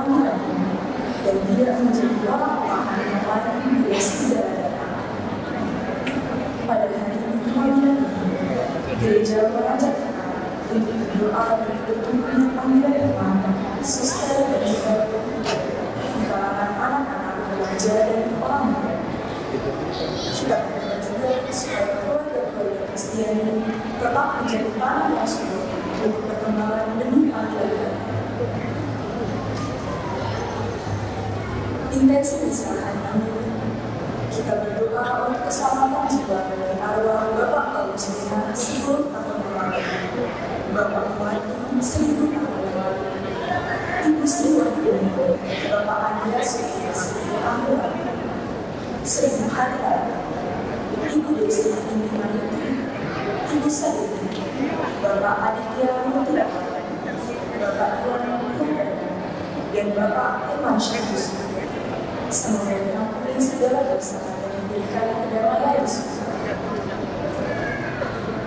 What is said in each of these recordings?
panggilannya, dan tidak menjadi orang-orang yang lain bila sudah datang. Pada hari panggilan ini, gereja mengajak kita untuk berdoa dan bertumbuh panggilan Tuhan, suster dan juga di kalangan anak-anak, remaja dan orang muda. Kita berdoa juga supaya keluarga-keluarga Kristiani tetap menjadi tanah yang subur untuk perkembangan demi panggilan. Intensi misalkan kami, kita berdoa untuk keselamatan jiwa bagi arwah Bapak Paulus Lina 10 tahun yang lalu, Bapak Muhammad 1000 tahun yang lalu, Ibu Sri Wahyuni, Bapak Andreas 1000 tahun lalu, 1000 hari lalu, Ibu Desi Indi Mayuti, Ibu Sari, Bapak Aditya Mutira, Bapak Iwan Muhammad, dan Bapak Iman Syedus. Semoga mengampuni segala dosa dan memberikan kedamaian di surga.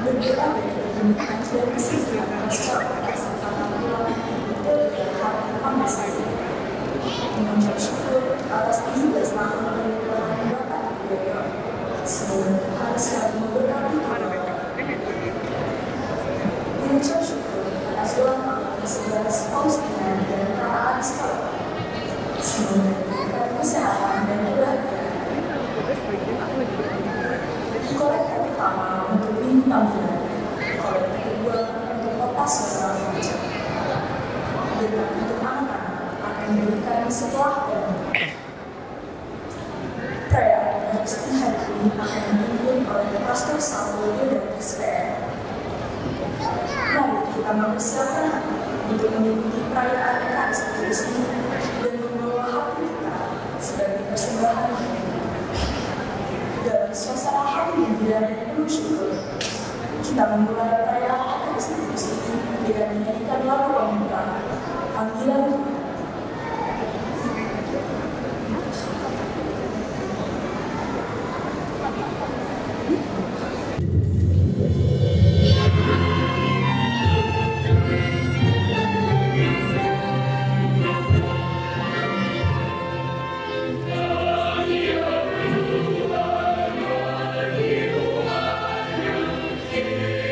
Berdoa bagi kebenaran dan kesehatan pasca operasi penampilan detail dan hati pemasangan. Mengucap syukur atas 17 tahun pernikahan Bapak Ibu Yoyo. Semoga Tuhan selalu memberkati kita. Mengucap syukur atas ulang tahun 11 Faustina dan Kak Ariska. Semoga diberikan kesehatan dan kebahagiaan. Kolektor pertama untuk minggu panggilan, kolektor kedua untuk kota sosial remaja, dan untuk anak-anak akan diberikan setelah dan perayaan Eucharistia hari ini akan dipimpin oleh Pastor Samuel dan SPM. Mari kita mempersiapkan hati untuk mengikuti perayaan Eucharistia ini dan membawa hati kita sebagai persembahan dalam suasana hati gembira dan penuh syukur. Kita memulai perayaan Eucharistia ini dengan menyanyikan lagu pembuka Panggilan Tuhan.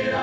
Kita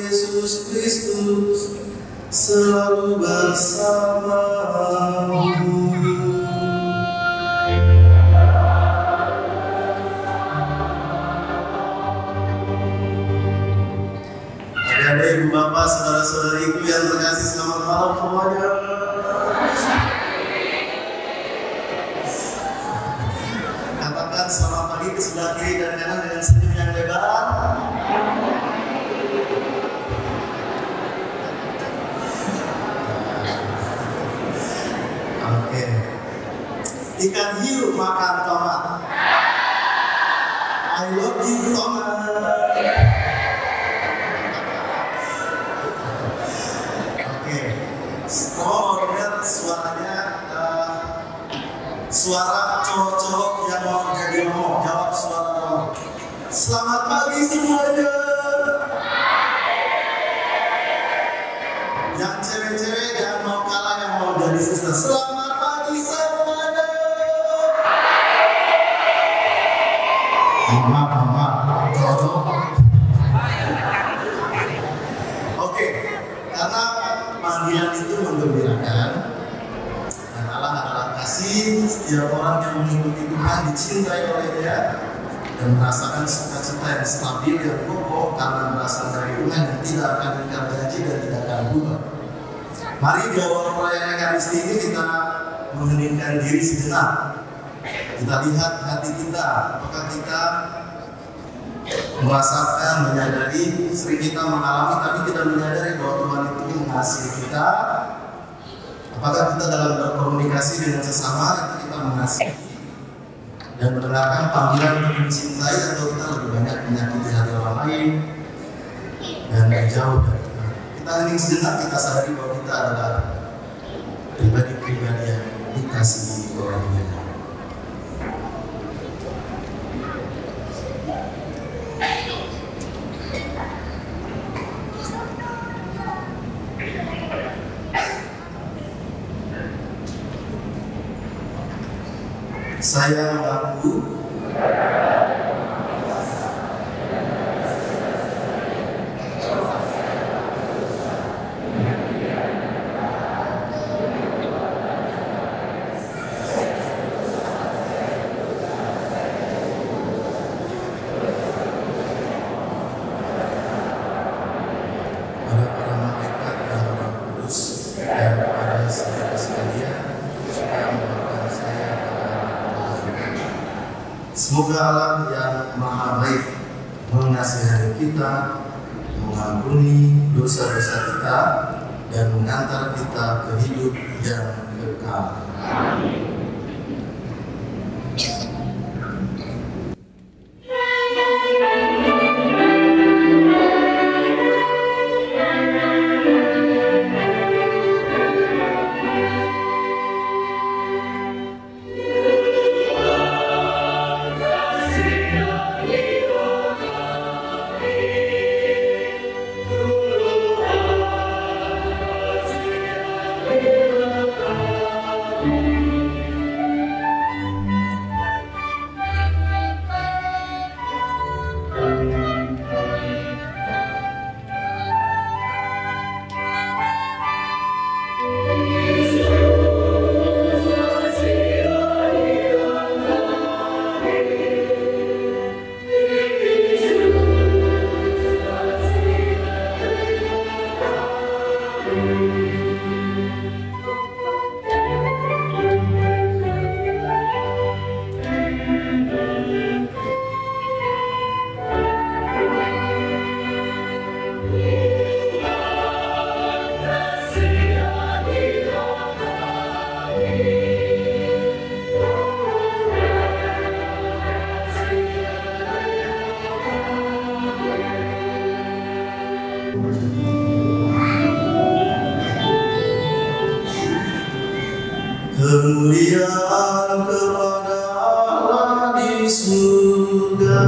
Yesus Kristus selalu bersamamu. Adik-adik, ibu bapak, saudara-saudariku yang terkasih, selamat malam semuanya. Katakan selamat pagi ke sebelah kiri dan kanan dengan senyum yang lebar. Oke. Ikan hiu makan tomat. I love you tomat. Oke. Kamu mau dengar suaranya? Suara cowok-cowok yang mau jadi ngomong, jawab suara kamu. Selamat pagi semuanya. Yang cewek-cewek yang mau kalah, yang mau jadi suster. Selamat pagi semuanya. Mama, cowok. Oke, karena panggilan itu menggembirakan. Allah adalah kasih, setiap orang yang mengikuti Tuhan dicintai oleh Dia dan merasakan sukacita yang stabil, yang kokoh karena berasal dari Tuhan yang tidak akan ingkar janji dan tidak akan berubah. Mari di awal perayaan Ekaristi ini kita mengheningkan diri sejenak. Kita lihat hati kita, apakah kita merasakan, menyadari, sering kita mengalami tapi tidak menyadari bahwa Tuhan itu mengasihi kita. Apakah kita dalam berkomunikasi dengan sesama itu kita mengasihi dan mendengarkan panggilan untuk mencintai, atau kita lebih banyak menyakiti hati orang lain dan menjauh dari Tuhan. Kita hening sejenak, kita sadari bahwa kita adalah pribadi-pribadi yang dikasihi oleh Dia. Saya mengaku pada para malaikat dan Roh Kudus dan pada saudara sekalian supaya mendoakan saya. Semoga Allah yang Maha Baik mengasihani kita, mengampuni dosa-dosa kita, dan mengantar kita ke hidup yang kekal. Amin. Kemuliaan kepada Allah di surga.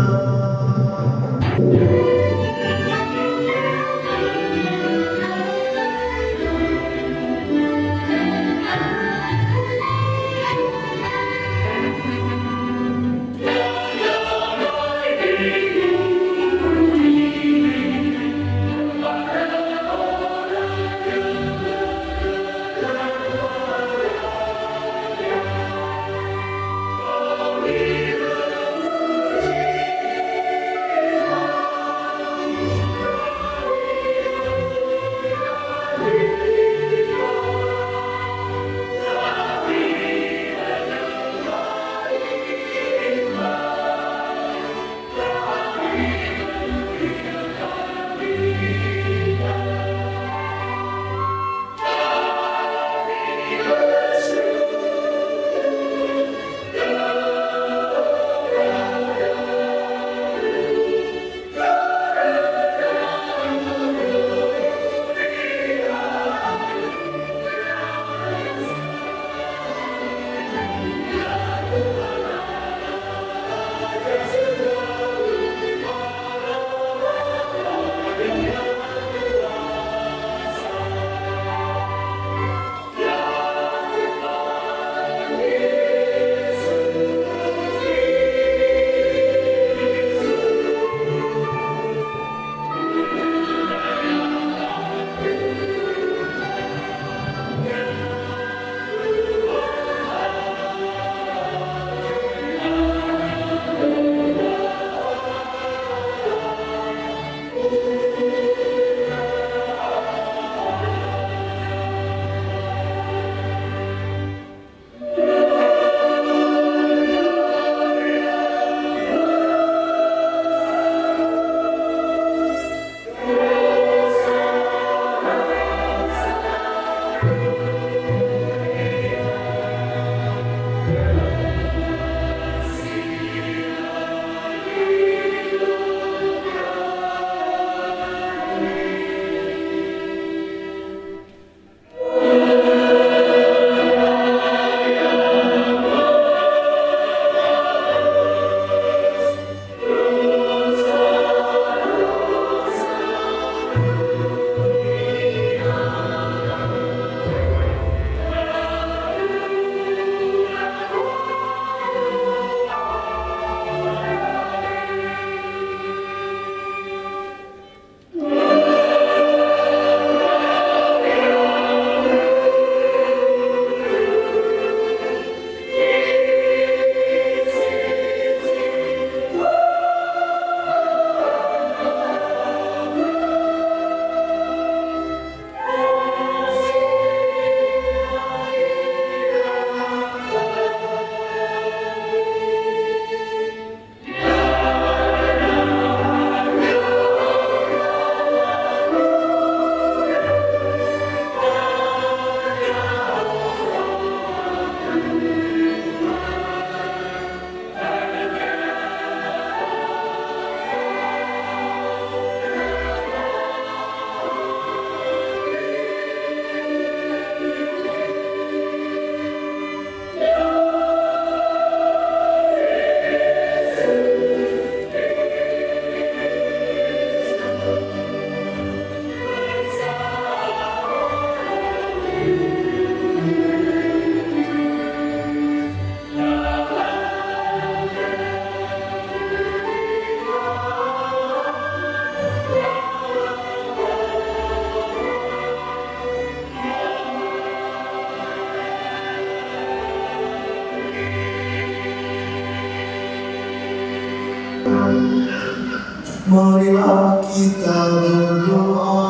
Marilah kita berdoa.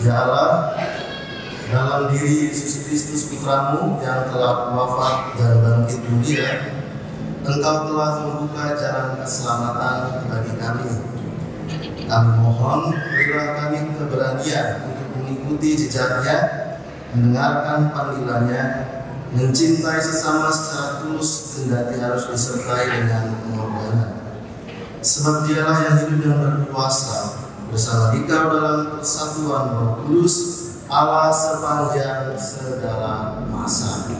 Ya Allah, dalam diri Yesus Kristus Putramu yang telah wafat dan bangkit mulia, Engkau telah membuka jalan keselamatan bagi kami. Kami mohon, berilah kami keberanian untuk mengikuti jejaknya, mendengarkan panggilannya, mencintai sesama secara tulus, kendati harus disertai dengan pengorbanan. Sebab Dialah yang hidup dan berkuasa bersama Dikau dalam persatuan Roh Kudus, Allah sepanjang segala masa.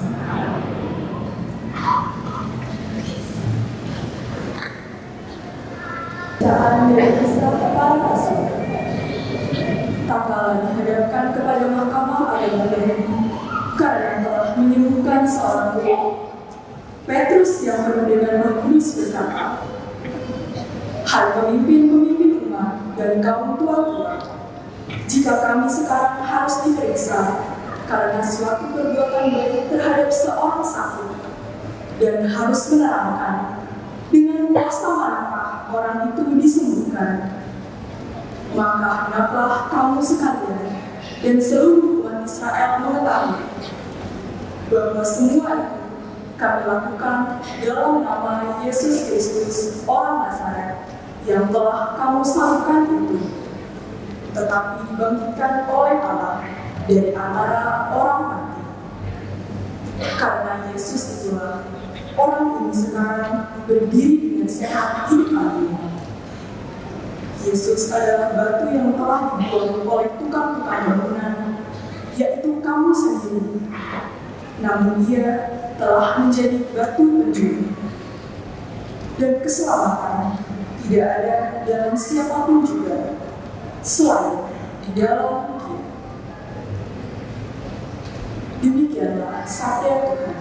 Bacaan dari Kisah Para Rasul. Tak kalah dihadapkan kepada Mahkamah Agama Yahudi karena telah menyembuhkan seorang guru. Petrus yang penuh dengan Roh Kudus berkata, "Hai pemimpin-pemimpin umat dan kaum tua-tua, jika kami sekarang harus diperiksa karena suatu perbuatan baik terhadap seorang sakit dan harus menerangkan dengan kuasa manakah orang itu disembuhkan, maka hendaklah kamu sekalian dan seluruh umat Israel mengetahui bahwa semua itu kami lakukan dalam nama Yesus Kristus, orang Nazaret, yang telah kamu salibkan itu, tetapi dibangkitkan oleh Allah dari antara orang mati. Karena Yesus itulah orang ini sekarang berdiri dengan sehat hidup lagi. Yesus adalah batu yang telah dibuang oleh tukang-tukang bangunan, yaitu kamu sendiri. Namun Dia telah menjadi batu penjuru. Dan keselamatan tidak ada dalam siapapun juga selain di dalam Dia. Demikianlah sabda Tuhan.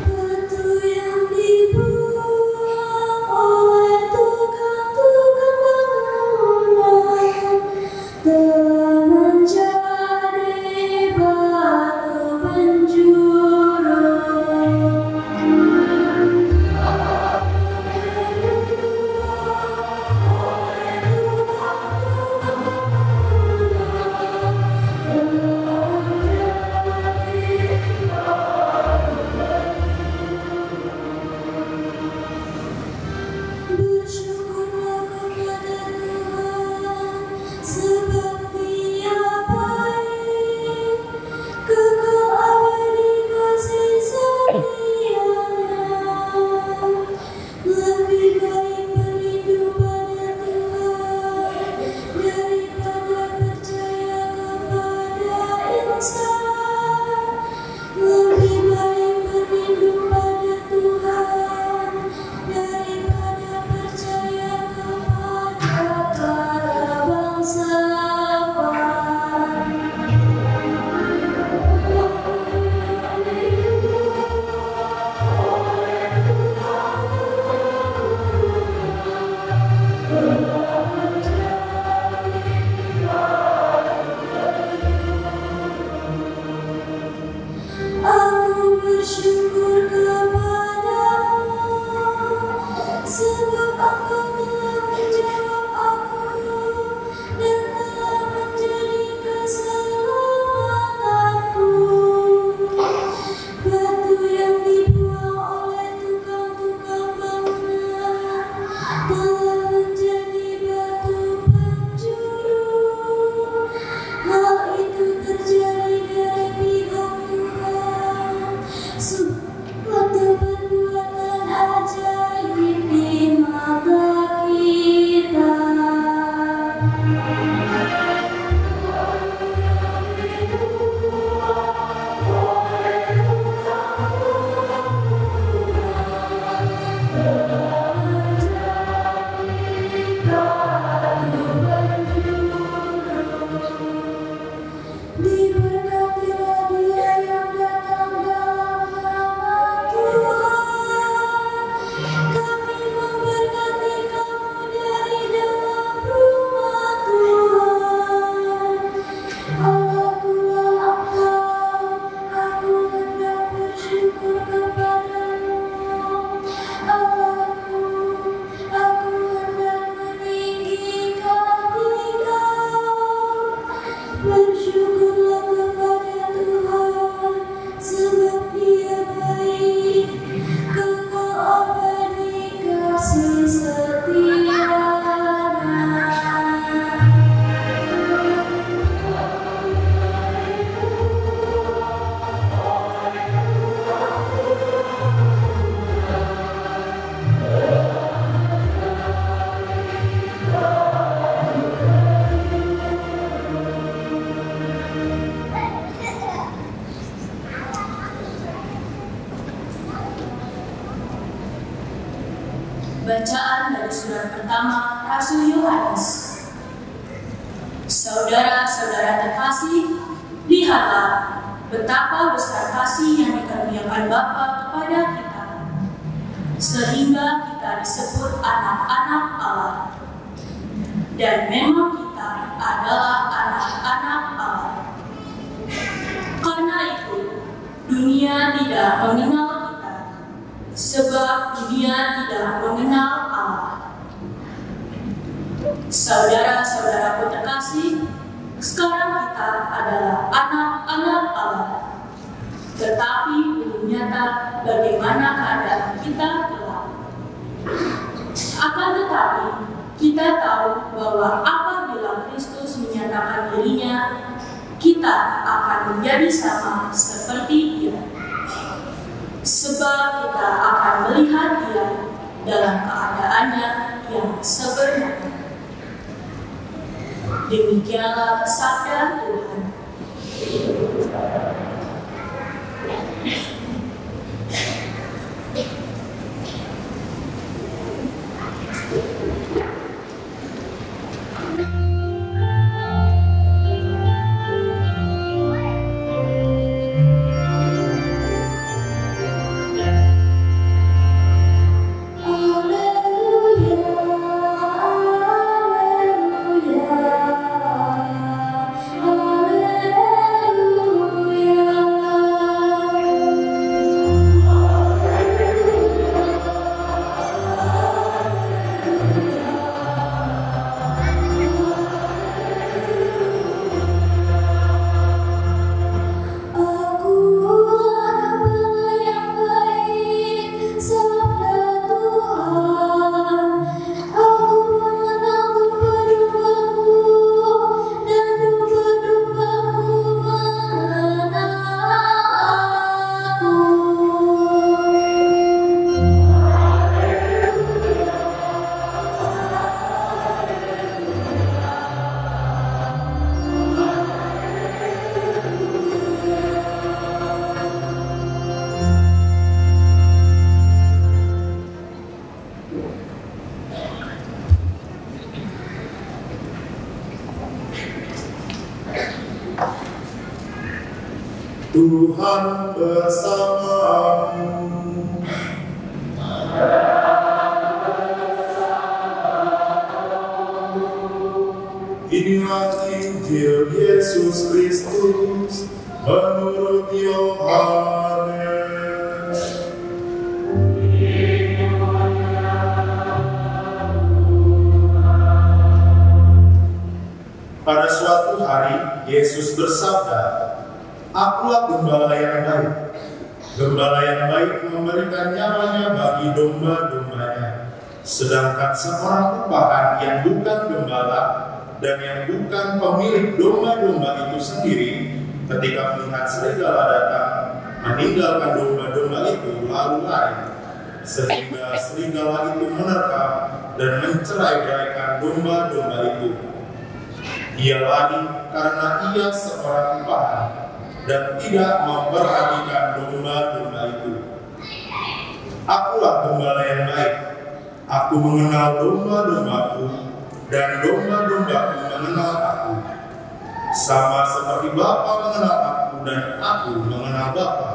Batu yang Bacaan dari surat pertama Rasul Yohanes. Saudara-saudara terkasih, lihatlah betapa besar kasih yang dikaruniakan Bapa kepada kita, sehingga kita disebut anak-anak Allah. Dan memang kita adalah anak-anak Allah. Karena itu, dunia tidak mengenal kita, sebab dunia tidak mengenal Allah. Saudara-saudaraku terkasih, sekarang kita adalah anak-anak Allah. Tetapi belum nyata bagaimana keadaan kita kelak. Akan tetapi, kita tahu bahwa apabila Kristus menyatakan dirinya, kita akan menjadi sama seperti Dia. Sebab kita akan melihat Dia dalam keadaannya yang sebenarnya. Demikianlah sabda Tuhan. Tuhan bersamamu. Inilah Injil Yesus Kristus menurut Yohanes. Pada suatu hari, Yesus bersabda, "Akulah gembala yang baik. Gembala yang baik memberikan nyawanya bagi domba-dombanya. Sedangkan seorang upahan yang bukan gembala dan yang bukan pemilik domba-domba itu sendiri, ketika melihat serigala datang, meninggalkan domba-domba itu lalu lari, sehingga serigala itu menerkam dan mencerai-beraikan domba-domba itu. Ia lari karena ia seorang upahan dan tidak memperhatikan domba-domba itu. Akulah gembala yang baik. Aku mengenal domba-dombaku, dan domba-dombaku mengenal aku. Sama seperti Bapa mengenal aku, dan aku mengenal Bapa.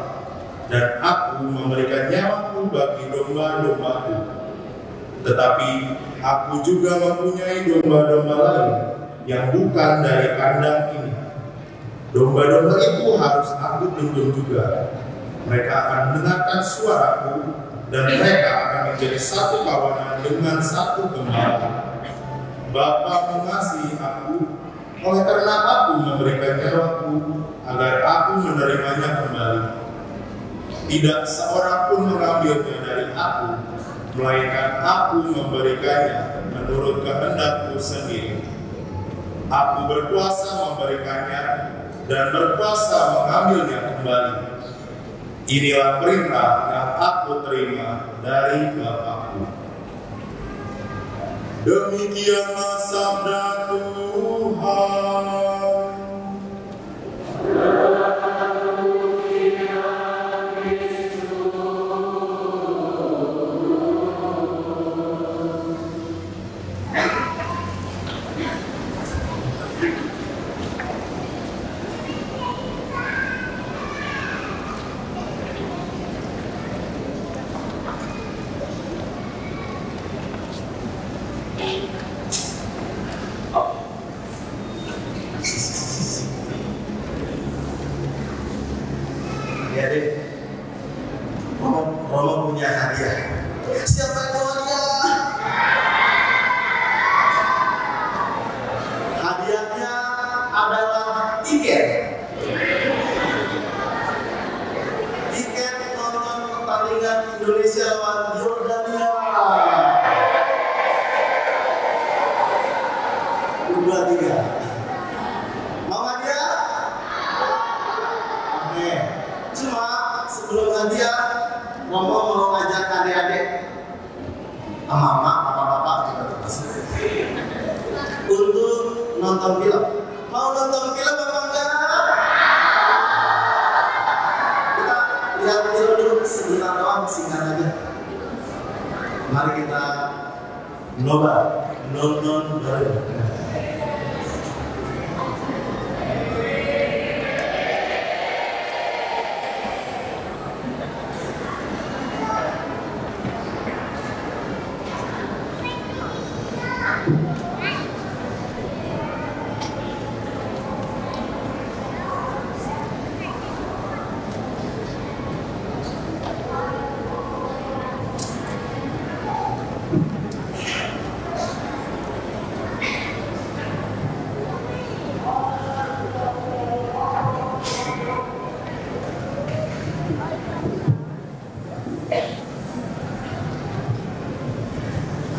Dan aku memberikan nyawaku bagi domba-dombaku. Tetapi aku juga mempunyai domba-domba lain yang bukan dari kandang ini. Domba-domba itu harus aku tuntun juga. Mereka akan mendengarkan suaraku, dan mereka akan menjadi satu kawanan dengan satu gembala. Bapa mengasihi aku, oleh karena aku memberikan nyawaku, agar aku menerimanya kembali. Tidak seorang pun mengambilnya dari aku, melainkan aku memberikannya menurut kehendakku sendiri. Aku berkuasa memberikannya dan berkuasa mengambilnya kembali. Inilah perintah yang aku terima dari Bapa-Ku." Demikianlah sabda Tuhan. mama, bapak-bapak juga termasuk. Untuk nonton film, mau nonton film apa enggak? Kita lihat film dulu sebentar doang, singkat aja. Mari kita nonton bareng.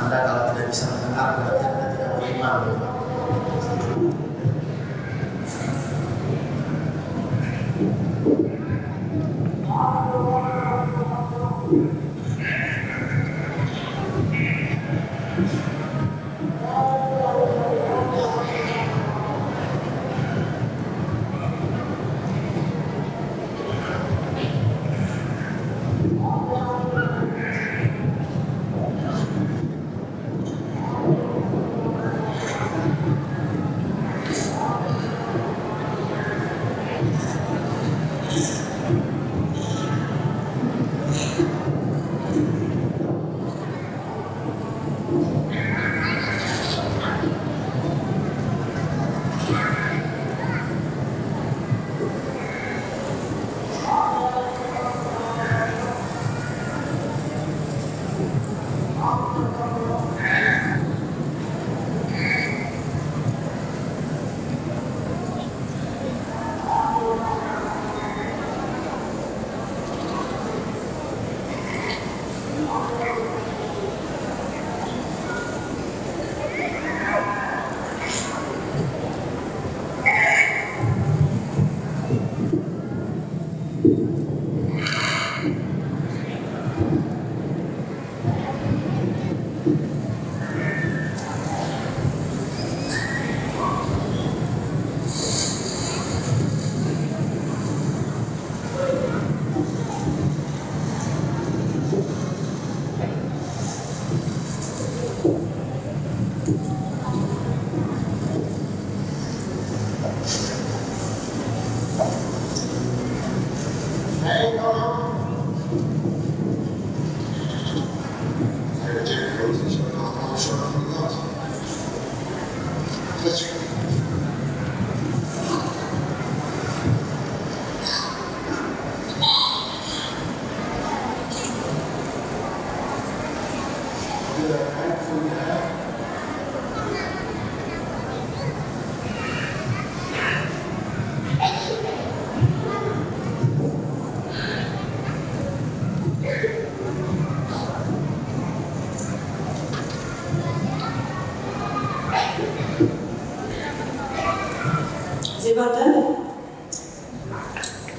Anda kalau tidak bisa mendengar berarti Anda tidak beriman.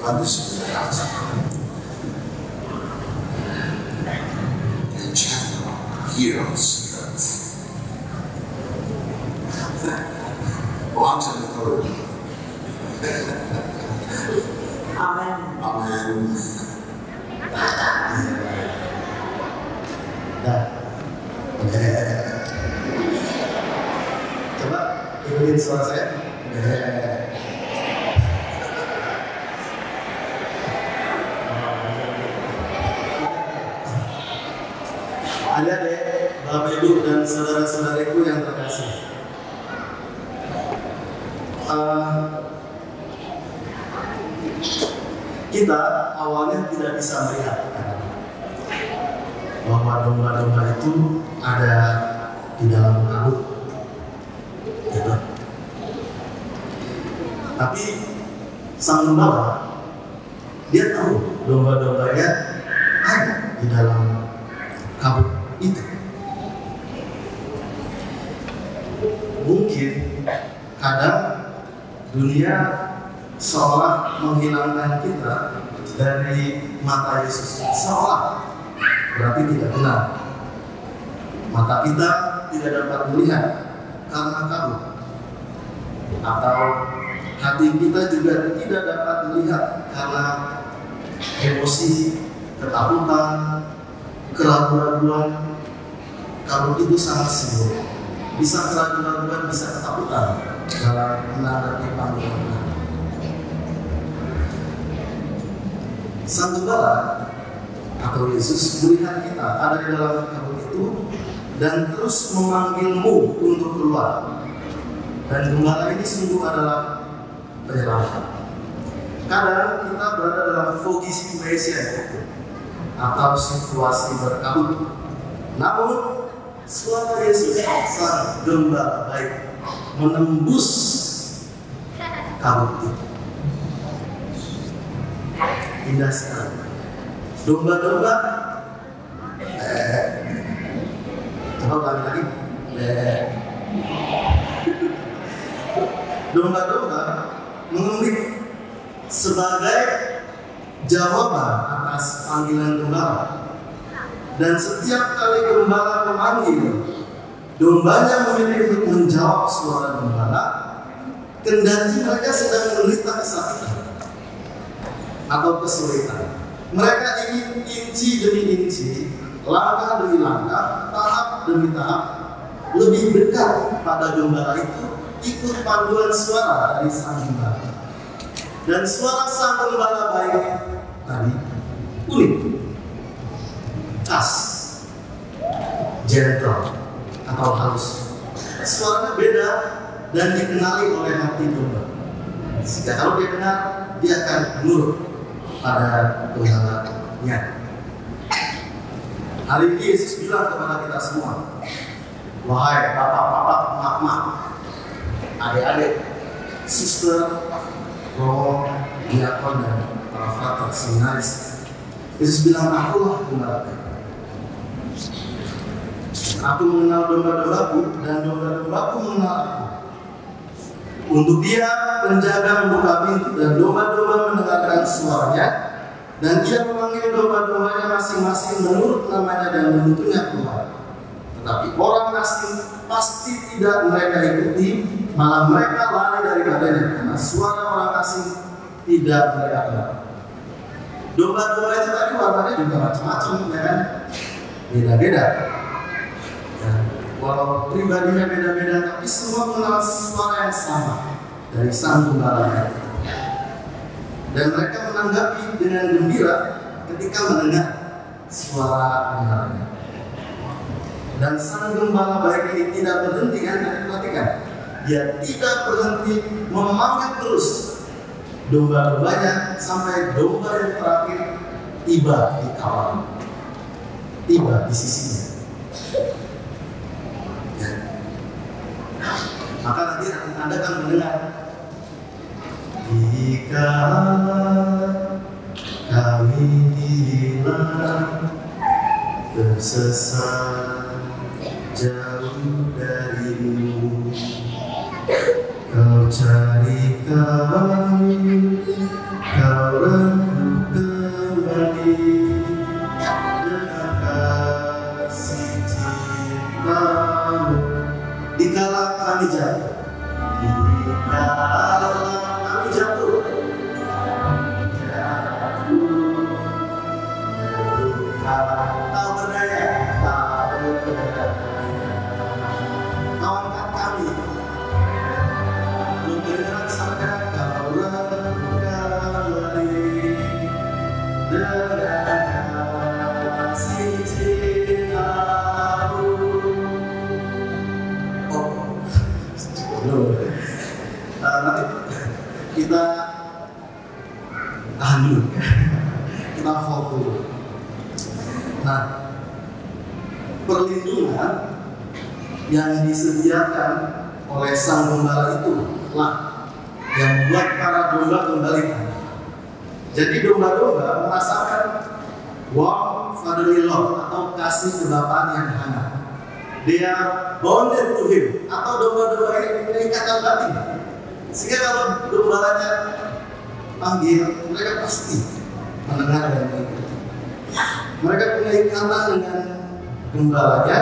Bagus sebenarnya. And channel heroes. Langsung turun. Amin. Amin. Nah, coba ikutin suara saya. Ada deh, Bapak Ibu dan saudara-saudariku yang terkasih. Kita awalnya tidak bisa melihat bahwa domba-domba itu ada di dalam kabut, gitu. Tapi sang pembawa dia tahu domba-dombanya ada di dalam kabut itu. Mungkin kadang dunia seolah menghilangkan kita dari mata Yesus, seolah berarti tidak benar. Mata kita tidak dapat melihat karena kabut, atau hati kita juga tidak dapat melihat karena emosi, ketakutan, keraguan-raguan. Kabut itu sangat sibuk, bisa keraguan-raguan, bisa ketakutan dalam menghadapi panggilan Tuhan. Sang Gembala atau Yesus melihat kita ada di dalam kabut itu dan terus memanggilmu untuk keluar. Dan gembala ini sungguh adalah penyelamat. Kadang kita berada dalam foggy situation atau situasi berkabut. Namun suara Yesus sang gembala baik menembus kabut itu. Indah sekali. Domba-domba coba ulangi lagi. Domba-domba mengemik sebagai jawaban atas panggilan gembala. Dan setiap kali gembala memanggil, dombanya memilih untuk menjawab suara gembala, kendati mereka sedang menderita kesakitan atau kesulitan. Mereka ingin inci demi inci, langkah demi langkah, tahap demi tahap, lebih dekat pada gembala itu, ikut panduan suara dari sang gembala. Dan suara sang gembala baik tadi unik, khas, gentle atau halus. Suaranya beda dan dikenali oleh hati domba. Sehingga kalau dia dengar, dia akan nurut pada penggembalanya. Hari ini Yesus bilang kepada kita semua, wahai bapak-bapak, emak-emak, adik-adik, suster, roh, diakon, dan para frater, seminaris. Yesus bilang, akulah gembala. Aku mengenal domba-dombaku dan domba-dombaku mengenal aku. Untuk dia menjaga membuka pintu dan domba-domba mendengarkan suaranya, dan dia memanggil domba-dombanya masing-masing menurut namanya dan menuntunnya keluar. Tetapi orang asing pasti tidak mereka ikuti, malah mereka lari daripadanya karena suara orang asing tidak mereka kenal. Domba-domba itu tadi warnanya juga macam-macam, ya kan? Beda-beda. Walau pribadinya beda-beda, tapi semua mengenal suara yang sama dari sang gembala. Dan mereka menanggapi dengan gembira ketika mendengar suara gembalanya. Dan sang gembala baik ini tidak berhenti, kan? Perhatikan, dia tidak berhenti memanggil terus domba-dombanya sampai domba yang terakhir tiba di kawanan, tiba di sisinya. Maka nanti Anda akan mendengar, jika kami hilang, tersesat jauh darimu, kau cari kami, kau rengkuh kembali dengan kasih cintamu. Dikala kami jatuh, dikala kami jatuh, tak berdaya, kawankan kami, mendengar sabda kau rengkuh kembali dengan kasih cintamu. Nanti kita tahan dulu, kita hold dulu. Nah, perlindungan yang disediakan oleh sang gembala itu lah yang buat para domba kembali. Jadi domba-domba merasakan warm fatherly love atau kasih kebapaan yang hangat. They are bonded to him, atau domba-domba ini punya ikatan batin. Sehingga kalau gembalanya panggil, mereka pasti mendengar dan mengikuti. Mereka punya ikatan dengan gembalanya,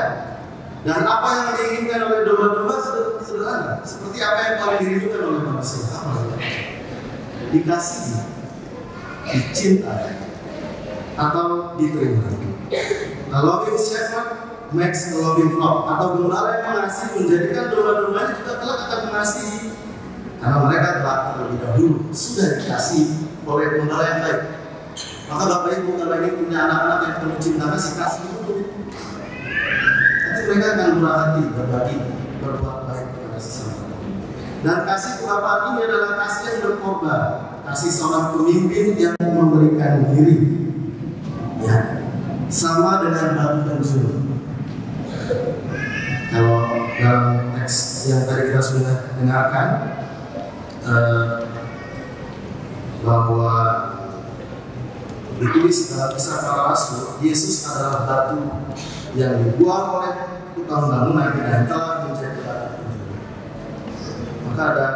Dan apa yang diinginkan oleh domba-domba sederhana, seperti apa yang paling dirindukan oleh manusia. Apa? Dikasihi, dicintai, atau diterima. A loving shepherd makes a loving flock. Atau gembala yang mengasihi menjadikan domba-dombanya juga kelak akan mengasihi, karena mereka telah terlebih dahulu sudah dikasihi oleh gembala yang baik. Maka Bapak Ibu kalau ini punya anak-anak yang penuh cinta kasih itu, nanti mereka akan murah hati berbagi, berbuat baik kepada sesama. Dan kasih Bapak ini adalah kasih yang berkorban, kasih seorang pemimpin yang memberikan diri, ya, sama dengan batu dan juru. Kalau dalam teks yang tadi kita sudah dengarkan, bahwa ditulis dalam Kisah Para Rasul, Yesus adalah batu yang dibuang oleh tukang bangunan dan telah menjadi batu. Maka ada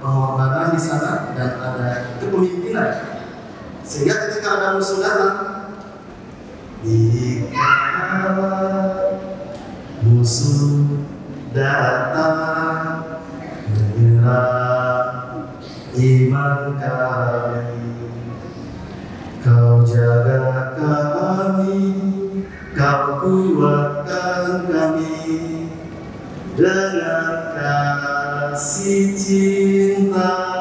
pengorbanan di sana dan ada kepemimpinan, sehingga ketika ada musuh datang, musuh datang menyerang iman kami, Kau jaga kami, Kau kuatkan kami dengan kasih cinta-Mu.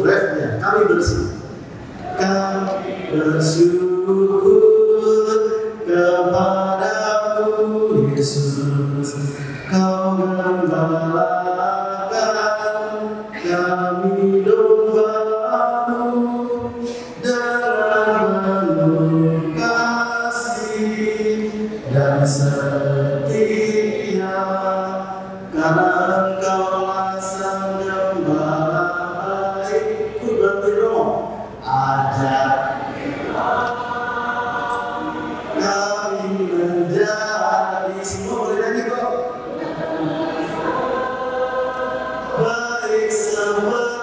Refnya, kami bersyukur kepadamu Yesus, Kau gembalakan kami domba-Mu dengan penuh kasih dan setia, karena Engkaulah Sang Gembala baik. Kurban berdoa, ajak kami menjadi, semua boleh nyanyi kok, baik seperti-Mu.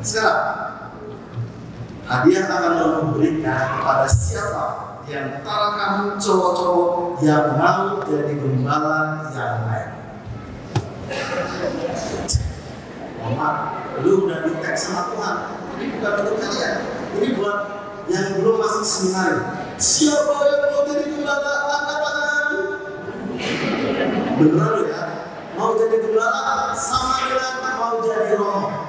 Sekarang hadiah akan memberikan kepada siapa di antara kamu cowok-cowok yang mau jadi gembala yang lain. Mama, lu udah di-tag sama Tuhan. Ini bukan untuk kalian. Ini buat yang belum masuk seminari. Siapa yang mau jadi gembala? Angkat tangan. Beneran lu ya? Mau jadi gembala sama dengan mau jadi romo.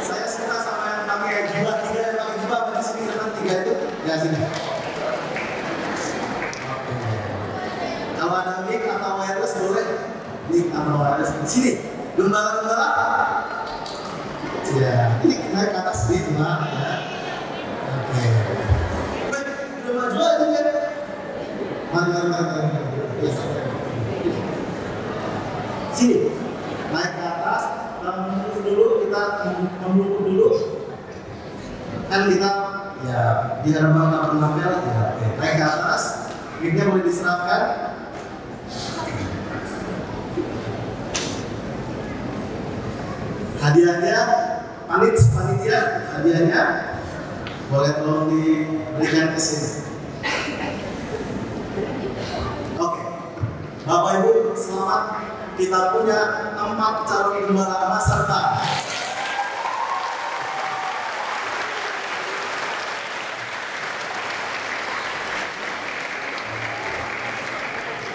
Saya suka sama yang pakai jubah, tiga yang pakai jubah, di sini kan tiga itu, ya sini. Kalau ada mic atau wireless boleh, mic atau wireless sini. Gembala-gembala, ya ini naik ke atas nih, teman. Ya. Oke. Udah maju aja ya. Mari. Sini, naik ke atas, menunggu dulu, kita menunggu dulu. Kan kita, ya, di hadapan penampilan, ya, oke. Naik ke atas, mic-nya boleh diserahkan. Hadiahnya, panitia, hadiahnya boleh tolong diberikan ke sini. Oke, Bapak Ibu, selamat. Kita punya 4 calon gembala peserta.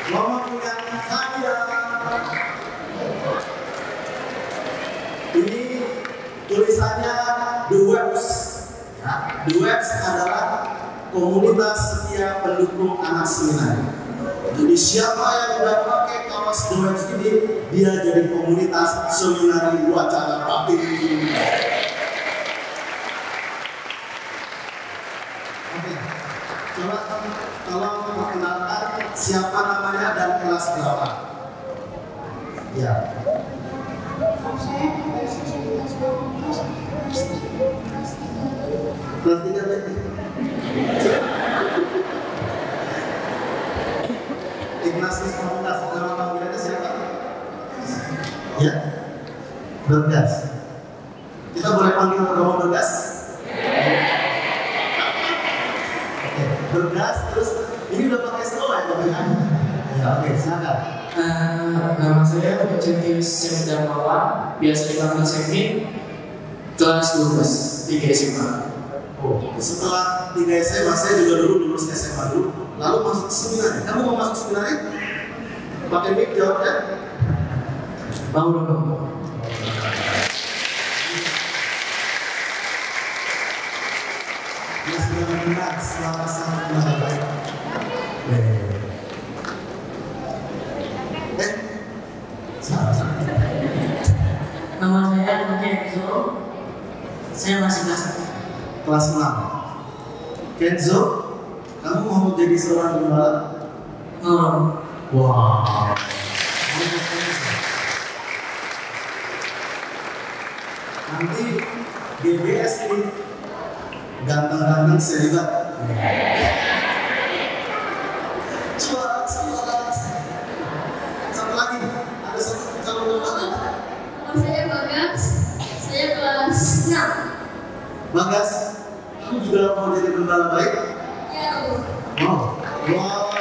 Mama punya hadiah. Ini tulisannya The Webs. Ya, The Webs adalah komunitas setia pendukung anak seminari. Jadi siapa yang udah pakai kaos The Webs ini, dia jadi komunitas seminari Wacana Bakti. Oke, coba tolong perkenalkan siapa namanya dan kelas berapa. Ya. Saya dari sisi kelas 12, kelas 3. Kelas 3 lagi. Ignatius Pamungkas, nama panggilannya siapa? Ya, Bergas. Kita boleh panggil Romo Bergas? Oke, Bergas. Terus ini udah pakai sekolah ya, Bapak? Ya, oke, silakan. Nama saya Vicentius Semit Darmawan, biasa dipanggil Semit, kelas 12 3 SMA. Oh, setelah 3 SMA, saya juga dulu lulus SMA dulu, lalu masuk seminari. Kamu mau masuk seminari? Pakai mic jawabnya? Mau dong. Ya sudah benar, selamat sangat baik. Salah. Nama saya Kenzo. Saya masih Kelas 6. Kenzo, kamu mau jadi seorang gembala? Wow. Nanti GBS ini ganteng-ganteng seribat. Suara. Satu lagi, ada satu calon gembala. Saya Bagas, saya kelas 6. Bagas, kamu juga mau jadi gembala baik? Ya, Bu. Wow.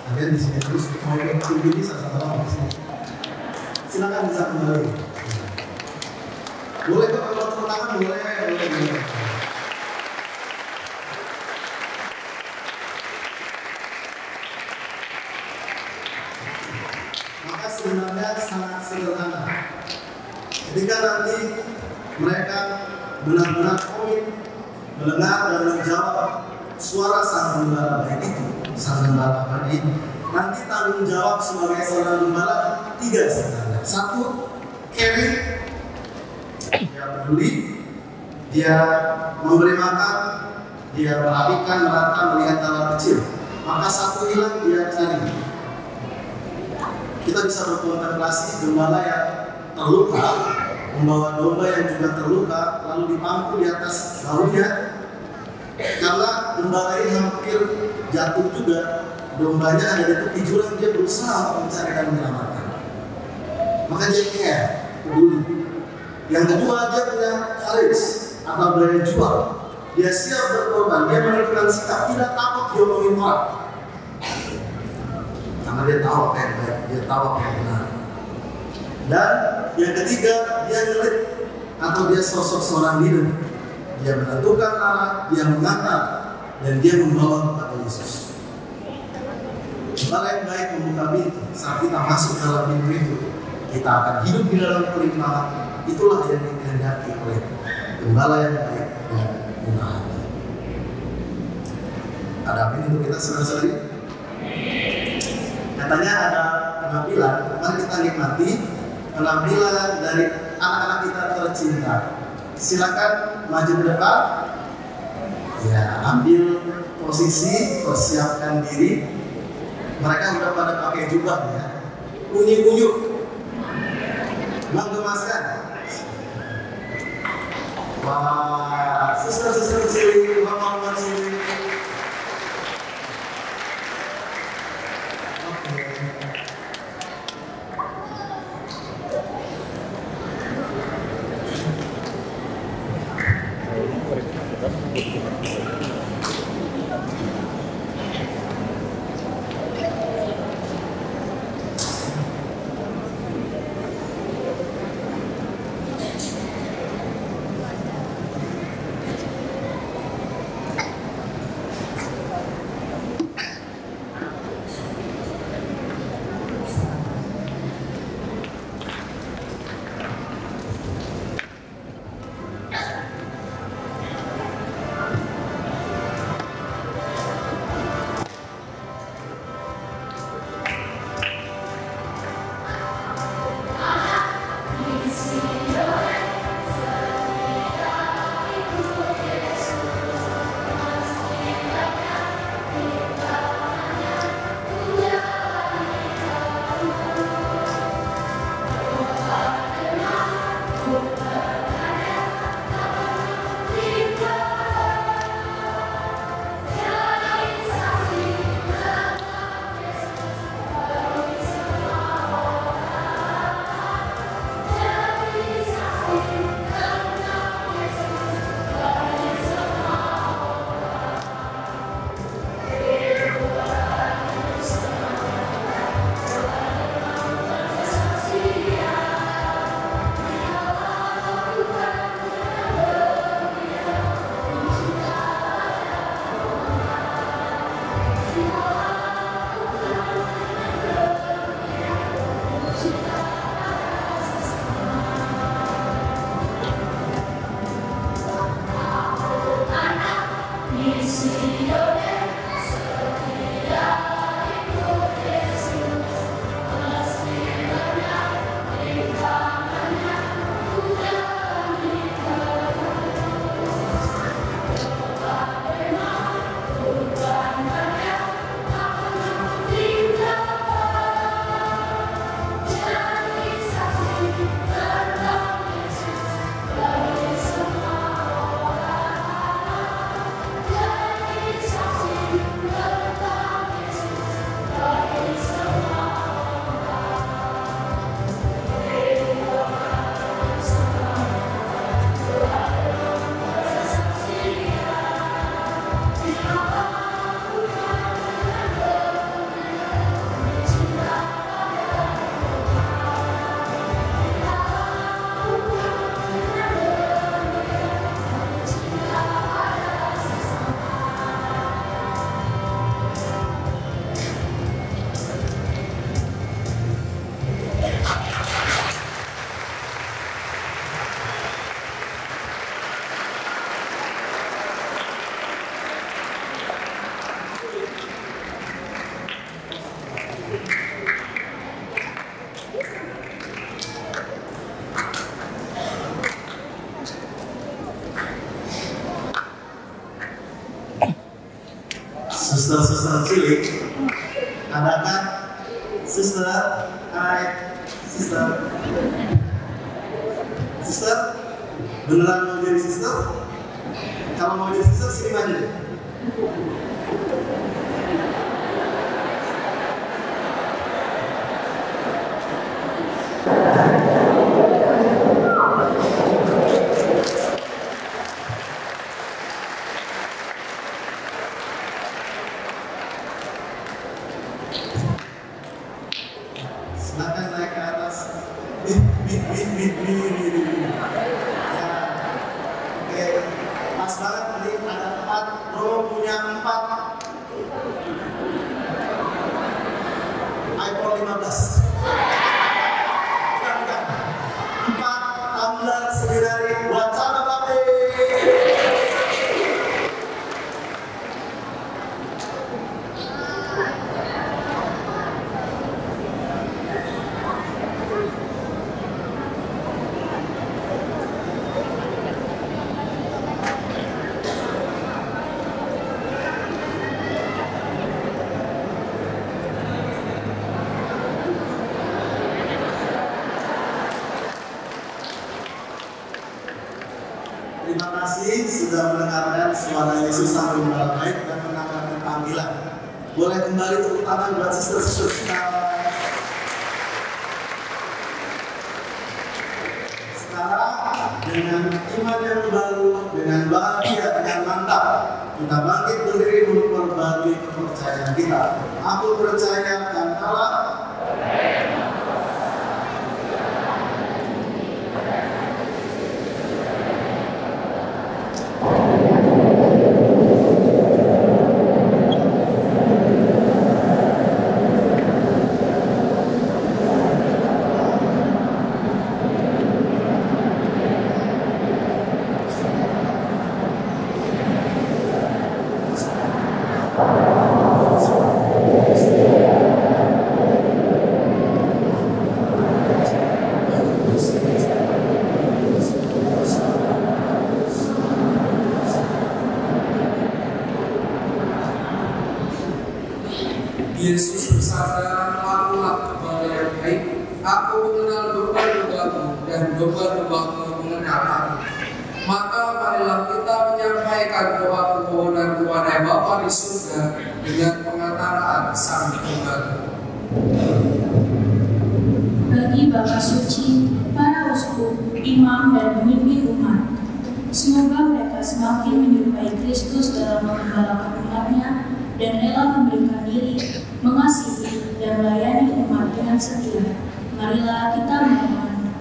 Kalian di sini terus mau ikut ini sama-sama di sini. Silakan bisa kembali. Boleh kok kalau tepuk tangan boleh. Maka sebenarnya sangat sederhana. Ketika nanti mereka benar-benar komit mendengar dan menjawab suara sang gembala baik itu, sang gembala tadi, nanti tanggung jawab sebagai seorang gembala 3 sebenarnya. 1, caring, dia peduli, dia memberi makan, dia merapikan, merata, melihat anak kecil. Maka 1 hilang, dia cari. Kita bisa berkontemplasi gembala yang terluka, membawa domba yang juga terluka, lalu dipangku di atas bahunya. Karena gembala ini hampir jatuh juga, dombanya ada di tepi jurang, dia berusaha mencari dan menyelamatkan. Maka dia care, peduli. Yang kedua, dia punya courage atau berani jual. Dia siap berkorban, dia menentukan sikap, tidak takut diomongin orang. Karena dia tahu apa yang baik, dia tahu apa yang benar. Dan yang ketiga, dia ngelit atau dia sosok seorang leader. Dia menentukan arah, dia mengantar, dan dia membawa kepada Yesus. Gembala yang baik membuka pintu. Saat kita masuk dalam pintu itu, kita akan hidup di dalam kelimpahan. Itulah yang dikehendaki oleh gembala yang baik dan murah hati. Ada apa untuk kita saudara-saudari? Katanya ada penampilan, mari kita nikmati penampilan dari anak-anak kita tercinta. Silakan maju ke depan. Ya, ambil posisi, persiapkan diri. Mereka sudah pada pakai jubah ya. Unyu-unyu, menggemaskan. Wah, suster-suster sini, mama-mama sini. Sister Cilik. Adakah Sister? Hai, Sister. Sister, beneran mau jadi sister? Kalau mau jadi sister, sini maju deh. Silakan naik ke atas. Ya. Oke, pas banget nanti ada 4. Romo punya 4 iPhone 15. Bukan. 4 tumbler seminari Wacana Bakti. Terima kasih sudah mendengarkan suara Yesus sampai mendalam baik dan menanggapi panggilan. Boleh kembali tepuk tangan buat sister-sister kita. Sekarang dengan iman yang baru, dengan bahagia, dengan mantap, kita bangkit berdiri memperbarui kepercayaan kita. Aku percaya akan Allah. Yesus bersabda, "Lakulah kepada yang baik. Aku mengenal domba-dombaku dan domba-dombaku mengenal aku." Maka marilah kita menyampaikan doa permohonan kepada Bapa di surga dengan pengantaraan Sang Pembantu. Bagi Bapa Suci, para uskup, imam, dan pemimpin umat, semoga mereka semakin menyerupai Kristus dalam menggembalakan umatnya dan rela memberikan diri, mengasihi, dan melayani umat dengan setia. Marilah kita memohon.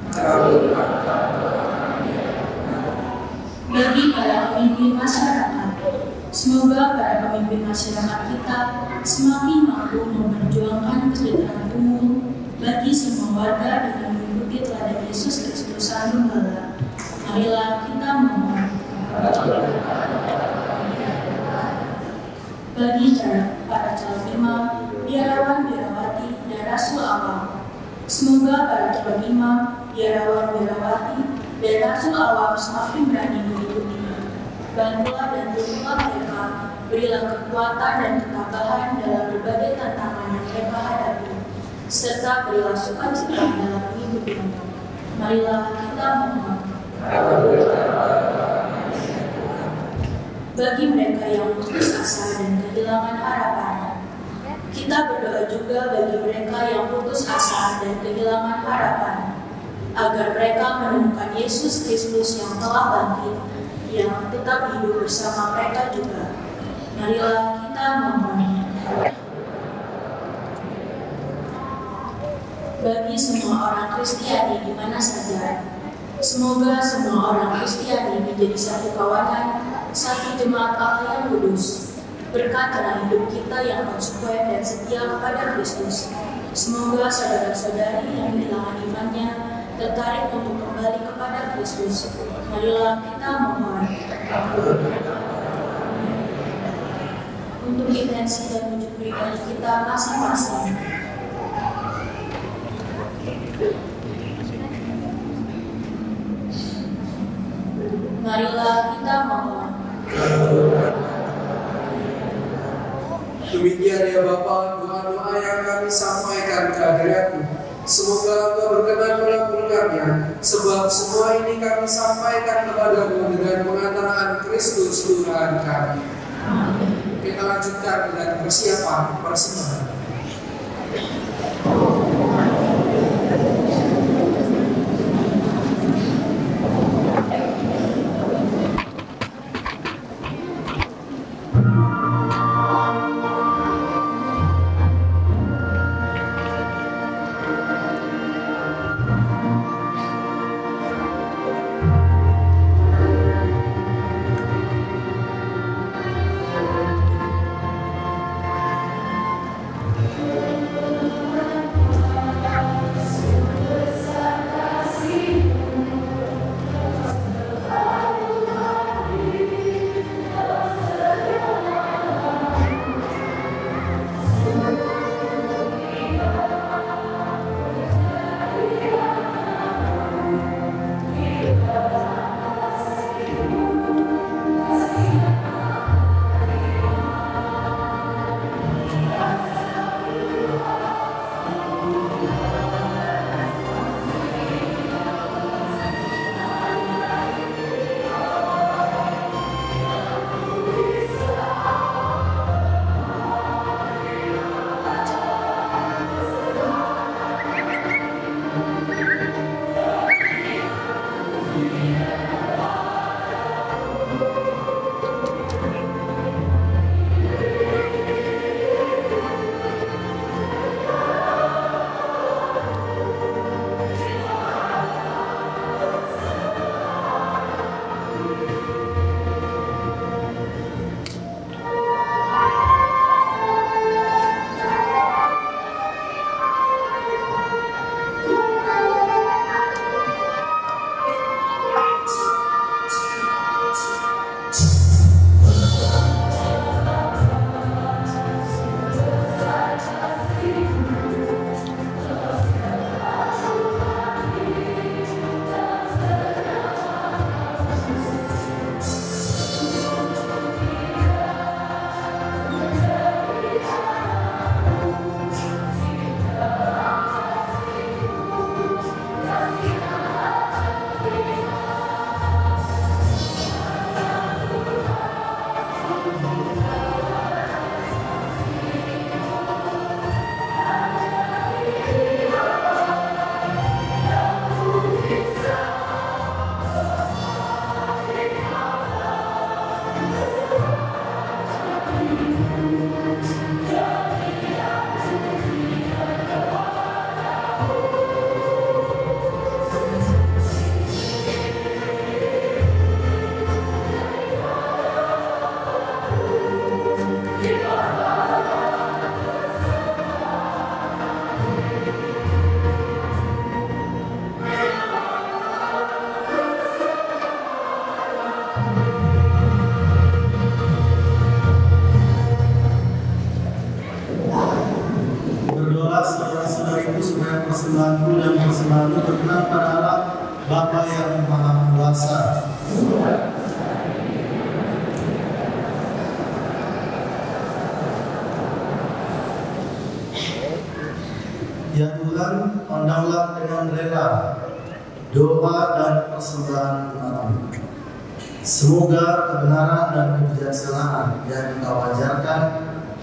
Bagi para pemimpin masyarakat, semoga para pemimpin masyarakat kita semakin mampu memperjuangkan kesejahteraan umum bagi semua warga dengan mengikuti teladan Yesus Kristus Sang Gembala. Marilah kita memohon. Bagi para calon imam, biarawan, biarawati, dan rasul awam, semoga para calon imam, biarawan, biarawati, dan rasul awam semakin berani mengikuti. Bantulah dan tolonglah mereka, berilah kekuatan dan ketabahan dalam berbagai tantangan yang mereka hadapi, serta berilah sukacita dalam mengikutinya. Marilah kita memohon. Bagi mereka yang putus asa dan kehilangan harapan, kita berdoa juga bagi mereka yang putus asa dan kehilangan harapan, agar mereka menemukan Yesus Kristus yang telah bangkit, yang tetap hidup bersama mereka juga. Marilah kita memohon. Bagi semua orang Kristiani di mana saja, semoga semua orang Kristiani menjadi satu kawanan, satu jemaat Allah yang kudus, berkat dalam hidup kita yang konsekuen dan setia kepada Kristus. Semoga saudara-saudari yang kehilangan imannya tertarik untuk kembali kepada Kristus. Marilah kita memohon. Untuk intensi dan wujud pribadi kita masing-masing, marilah kita mohon. Demikian ya Bapa, doa-doa yang kami sampaikan ke hadirat-Mu. Semoga Engkau berkenan mengabulkannya, sebab semua ini kami sampaikan kepada-Mu dengan pengantaraan Kristus Tuhan kami. Kita lanjutkan dengan persiapan persembahan. persembahanku dan persembahanmu berkenan pada Allah Bapa yang Maha Kuasa. Ya Tuhan, pandanglah dengan rela doa dan persembahan umat-Mu. Semoga kebenaran dan kebijaksanaan yang Engkau ajarkan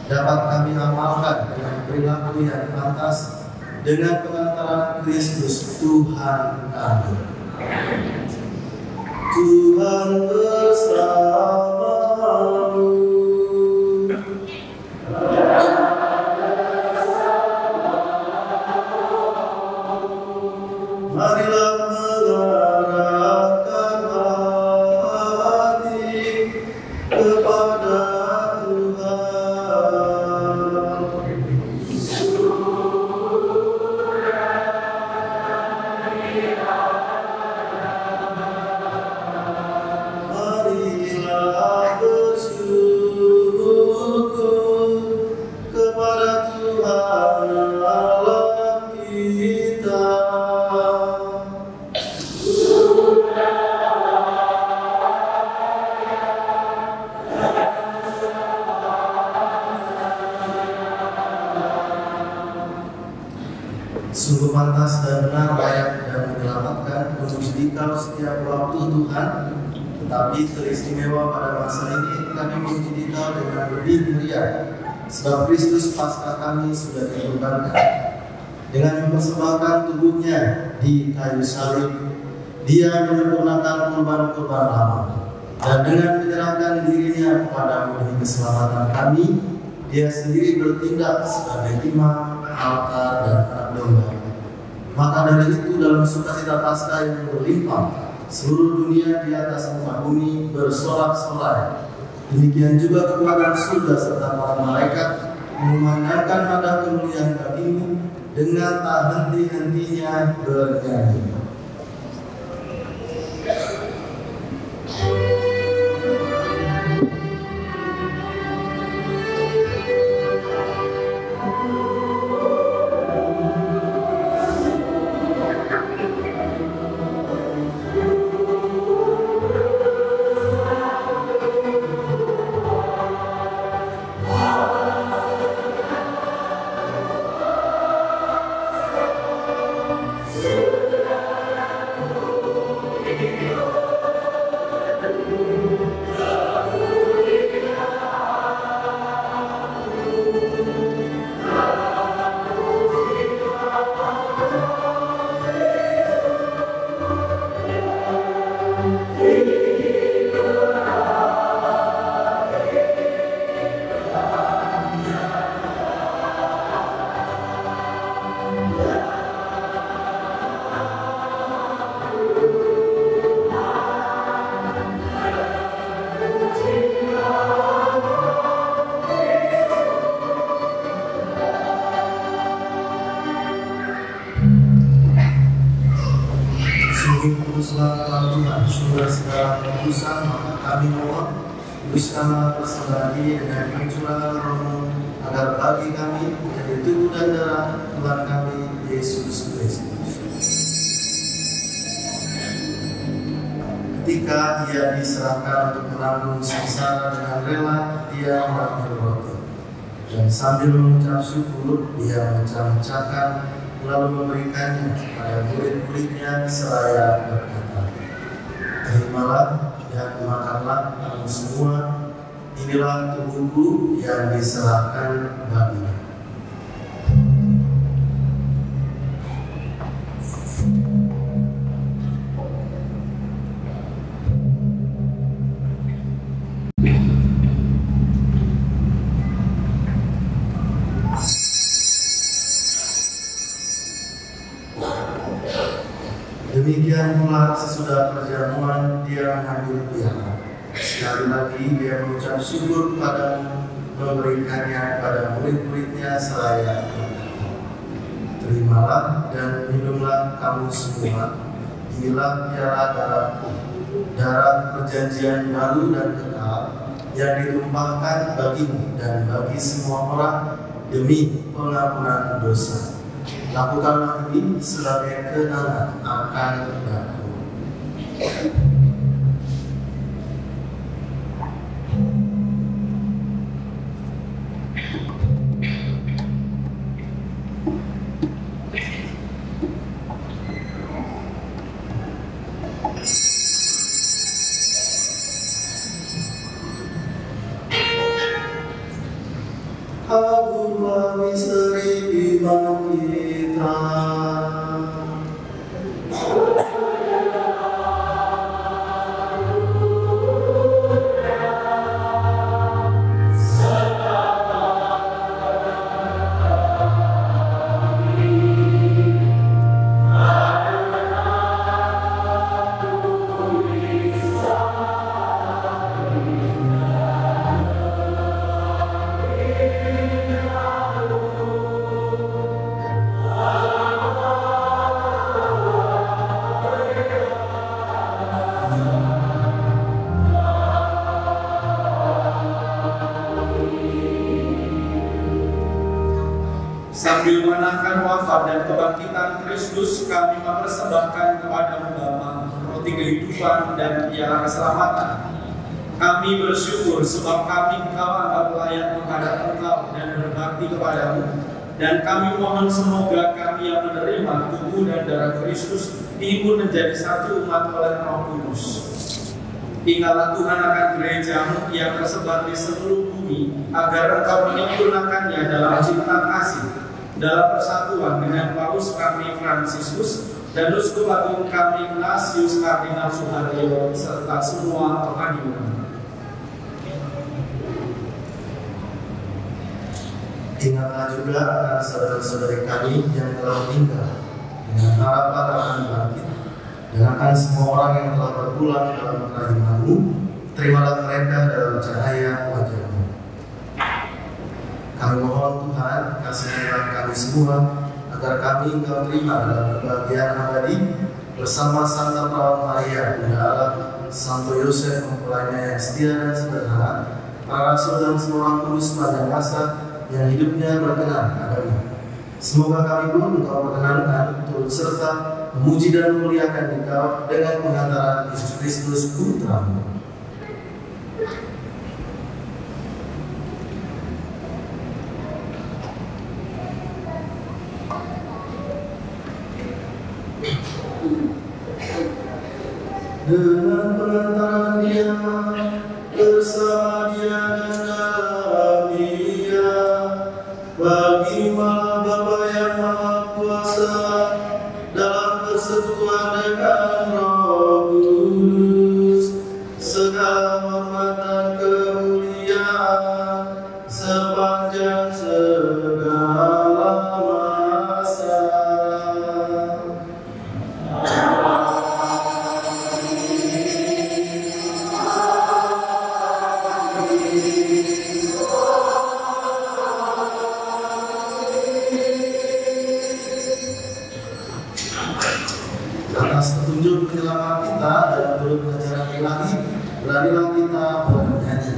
dapat kami amalkan dengan perilaku yang pantas dengan pengantaran Kristus Tuhan kami. Tuhan bersamamu. Marilah mengarahkan hati kepada memuji Dikau setiap waktu Tuhan, tetapi teristimewa pada masa ini kami memuji Dikau dengan lebih meriah, sebab Kristus Paskah kami sudah dikorbankan. Dengan mempersembahkan tubuhnya di kayu salib, Dia menyempurnakan korban-korban lama, dan dengan menyerahkan dirinya kepadamu demi keselamatan kami, Dia sendiri bertindak sebagai imam, altar, dan anak domba. Maka dari itu dalam sukacita Paskah yang berlimpah, seluruh dunia di atas muka bumi bersorak-sorai. Demikian juga kekuatan surga serta para malaikat memandangkan nada kemuliaan bagimu dengan tak henti-hentinya bernyanyi. Sumber segala keputusan, maka kami mohon berikanlah persembahan dengan pencurahan Roh agar bagi kami menjadi tubuh dan darah Tuhan kami Yesus Kristus. Ketika Dia diserahkan untuk menanggung sengsara dengan rela, Dia mengambil roti dan sambil mengucap syukur Dia mencah-mecahkan lalu memberikannya kepada murid-muridnya seraya berkata, "Terimalah dan makanlah kamu semua, inilah tubuhku yang diserahkan bagimu." Demikian pula sesudah perjamuan Dia mengambil piala. Sekali lagi Dia mengucap syukur kepadamu, memberikannya kepada murid-muridnya seraya berkata, "Terimalah dan minumlah kamu semua, inilah piala darahku, darah perjanjian baru dan kekal yang ditumpahkan bagimu dan bagi semua orang demi pengampunan dosa. Lakukanlah ini sebagai kenangan akan aku." Agunglah misteri iman kita. Sambil mengenangkan wafat dan kebangkitan Kristus, kami mempersembahkan kepadamu Bapa roti kehidupan dan piala keselamatan. Kami bersyukur sebab kami Engkau anggap layak menghadap Engkau dan berbakti kepadamu. Dan kami mohon semoga kami yang menerima tubuh dan darah Kristus timbul menjadi satu umat oleh Roh Kudus. Ingatlah Tuhan akan gerejamu yang tersebar di seluruh bumi, agar engkau menyempurnakannya dalam cinta kasih, dalam persatuan dengan Paus kami Fransiskus dan Uskup Agung kami Ignatius Kardinal Suharyo serta semua rohaniwan. Ingatlah juga akan saudara-saudari kami yang telah meninggal dengan harapan akan bangkit, dan akan semua orang yang telah berpulang dalam kerahiman-Mu. Terimalah mereka dalam cahaya wajah-Mu. Kami mohon Tuhan, kasihilah kami semua, agar kami Engkau terima dalam kebahagiaan abadi bersama Santa Perawan Maria, Bunda Allah, Santo Yosef mempelainya yang setia dan sederhana, para rasul dan semua orang kudus pada masa yang hidupnya berkenan padamu. Semoga kami pun Engkau perkenankan turut serta memuji dan memuliakan Engkau dengan pengantaran Yesus Kristus Putra-Mu. Dengan pengantaran Dia, bersama Dia dan dalam Dia, bagi maha Bapa yang Maha Kuasa, dalam persekutuan dengan Roh Kudus, segala hormat dan kemuliaan sepanjang segala masa. Atas petunjuk penyelamat kita dan turut pengajaran ilahi, beranilah kita bernyanyi.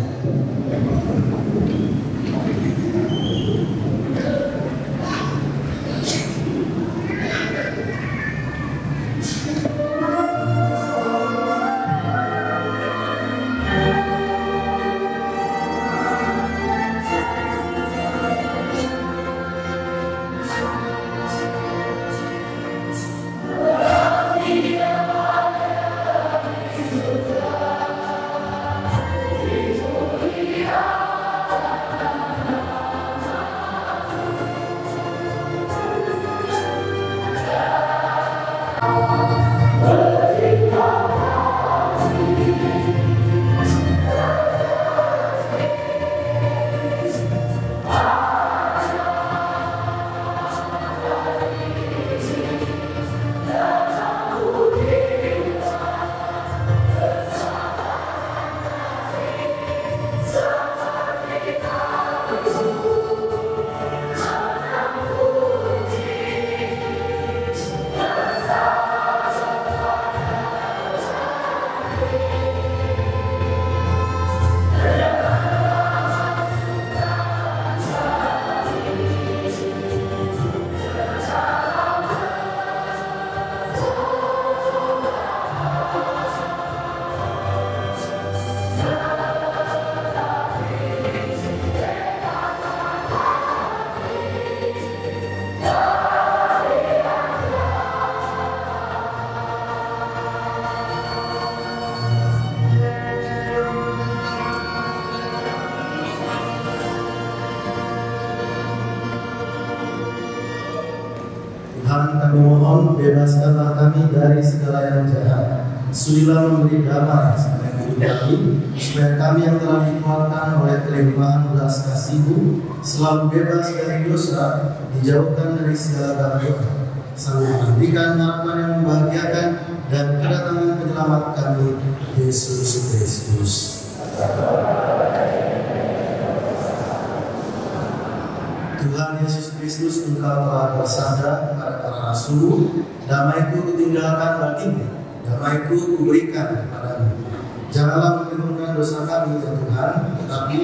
Tuhan, kami mohon bebaskanlah kami dari segala yang jahat. Sudilah memberi damai sepanjang hidup kami, supaya kami yang telah dikuatkan oleh kelimpahan belas kasih-Mu selalu bebas dari dosa, dijauhkan dari segala gangguan, sambil menantikan harapan yang membahagiakan dan kedatangan penyelamat kami, Yesus Kristus. Tuhan Yesus Kristus, Engkau telah bersabda kepada para rasul, damai-Ku kutinggalkan bagimu, damai-Ku kuberikan kepadamu. Janganlah memperhitungkan dosa kami, ya Tuhan, tetapi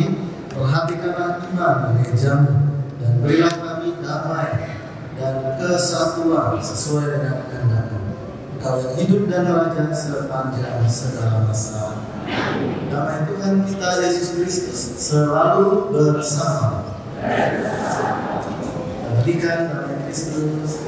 perhatikanlah iman gereja-Mu, dan berilah kami damai dan kesatuan sesuai dengan kehendak-Mu. Engkau yang hidup dan raja sepanjang segala masa. Damai Tuhan kita Yesus Kristus selalu bersama. Berikan damai Kristus.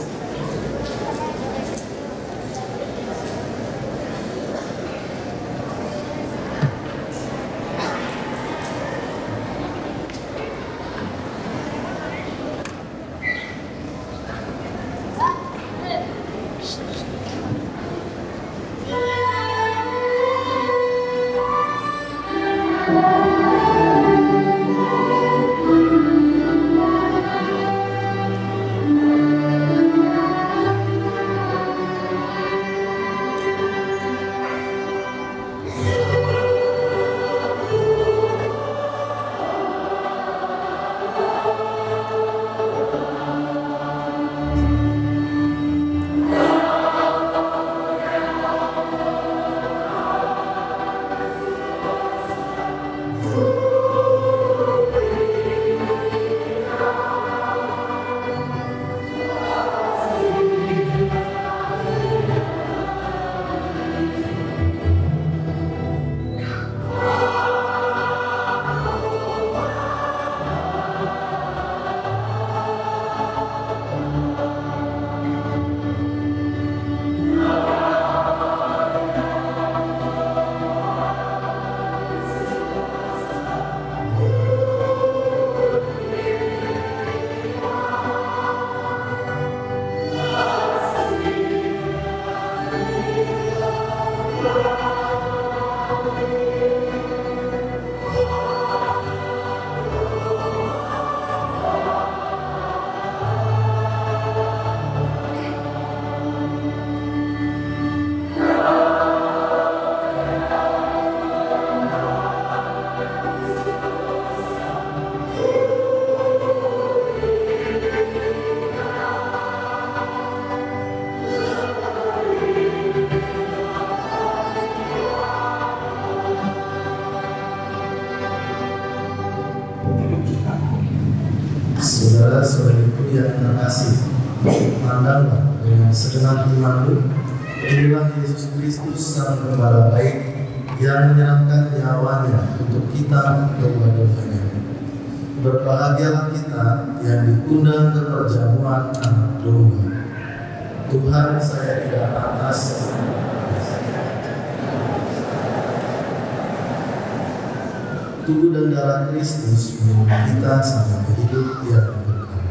Saudara-saudariku yang terkasih, pandanglah dengan segenap imanmu, inilah Yesus Kristus Sang Gembala baik yang menyerahkan nyawanya untuk kita domba-dombanya. Berbahagialah kita yang diundang ke perjamuan anak domba. Tuhan, saya tidak pantas tubuh dan darah Kristus menolong kita sampai hidup yang berkah.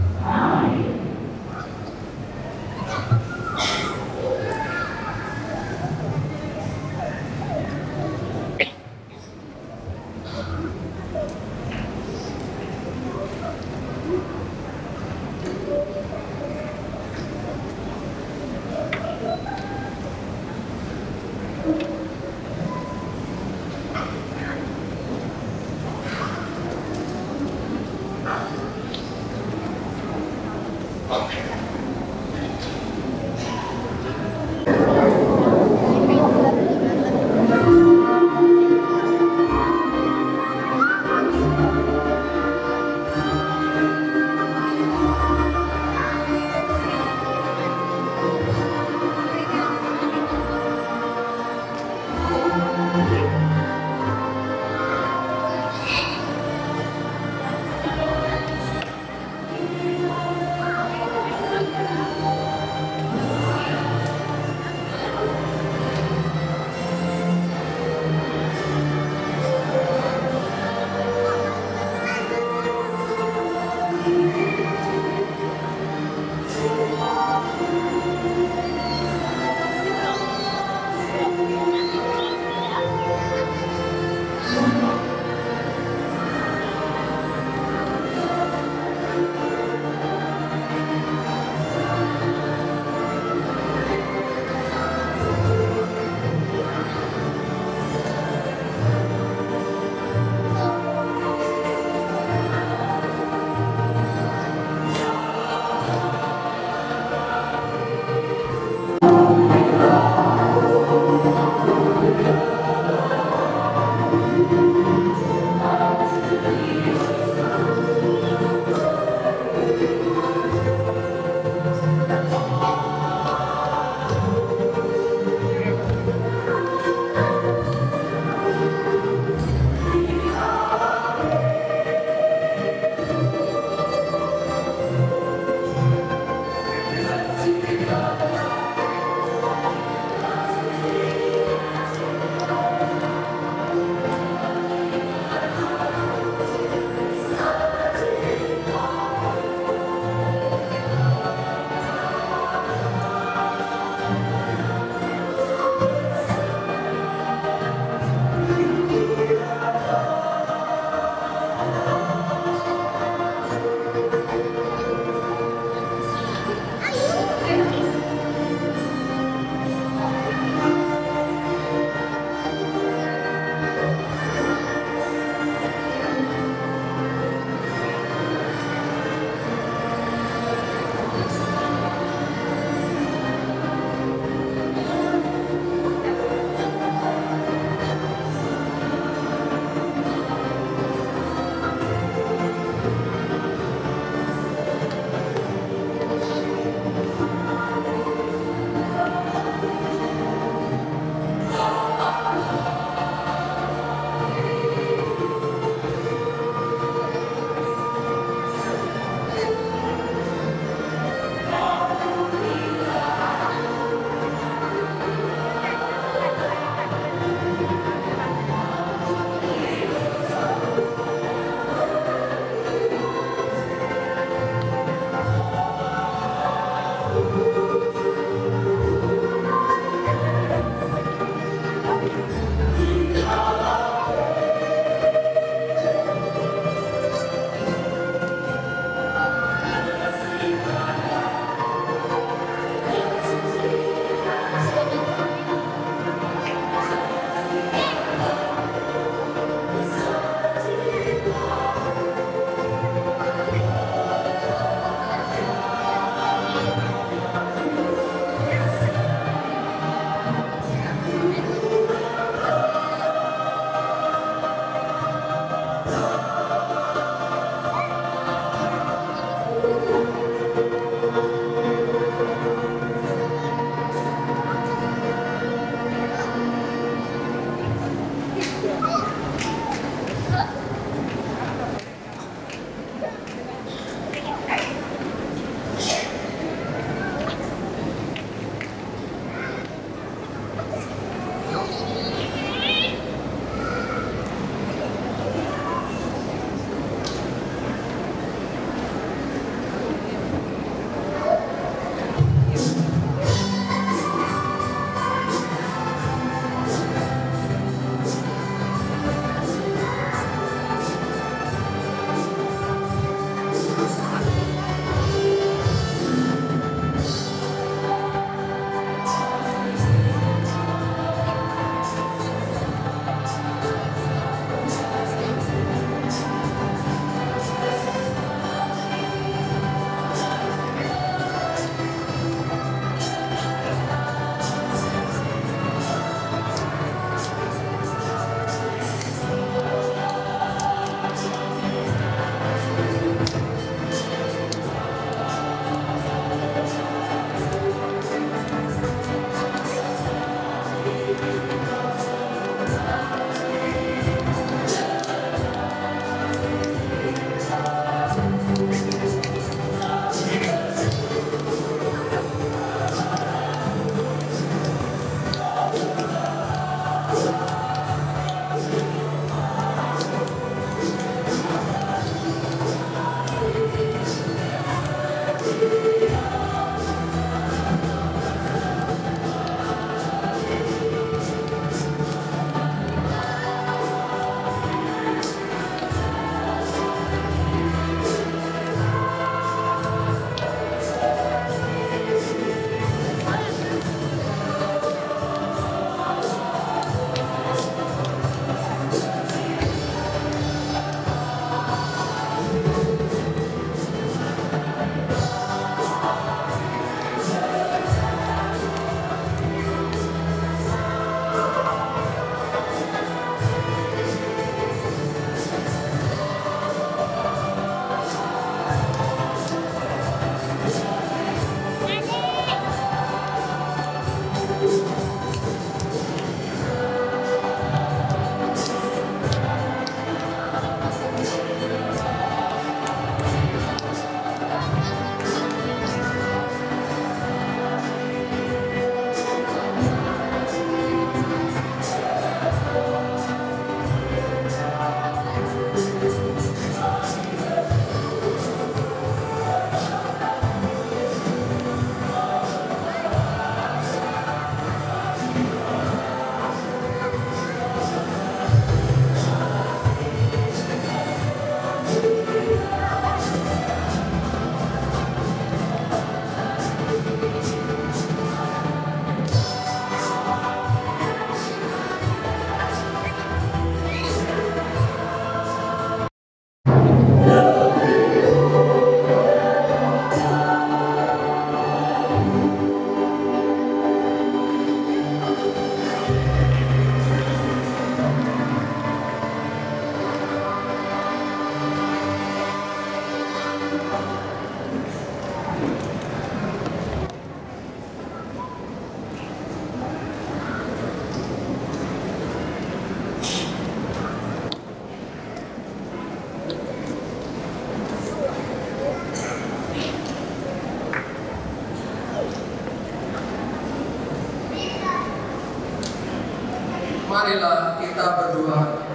Marilah kita berdoa.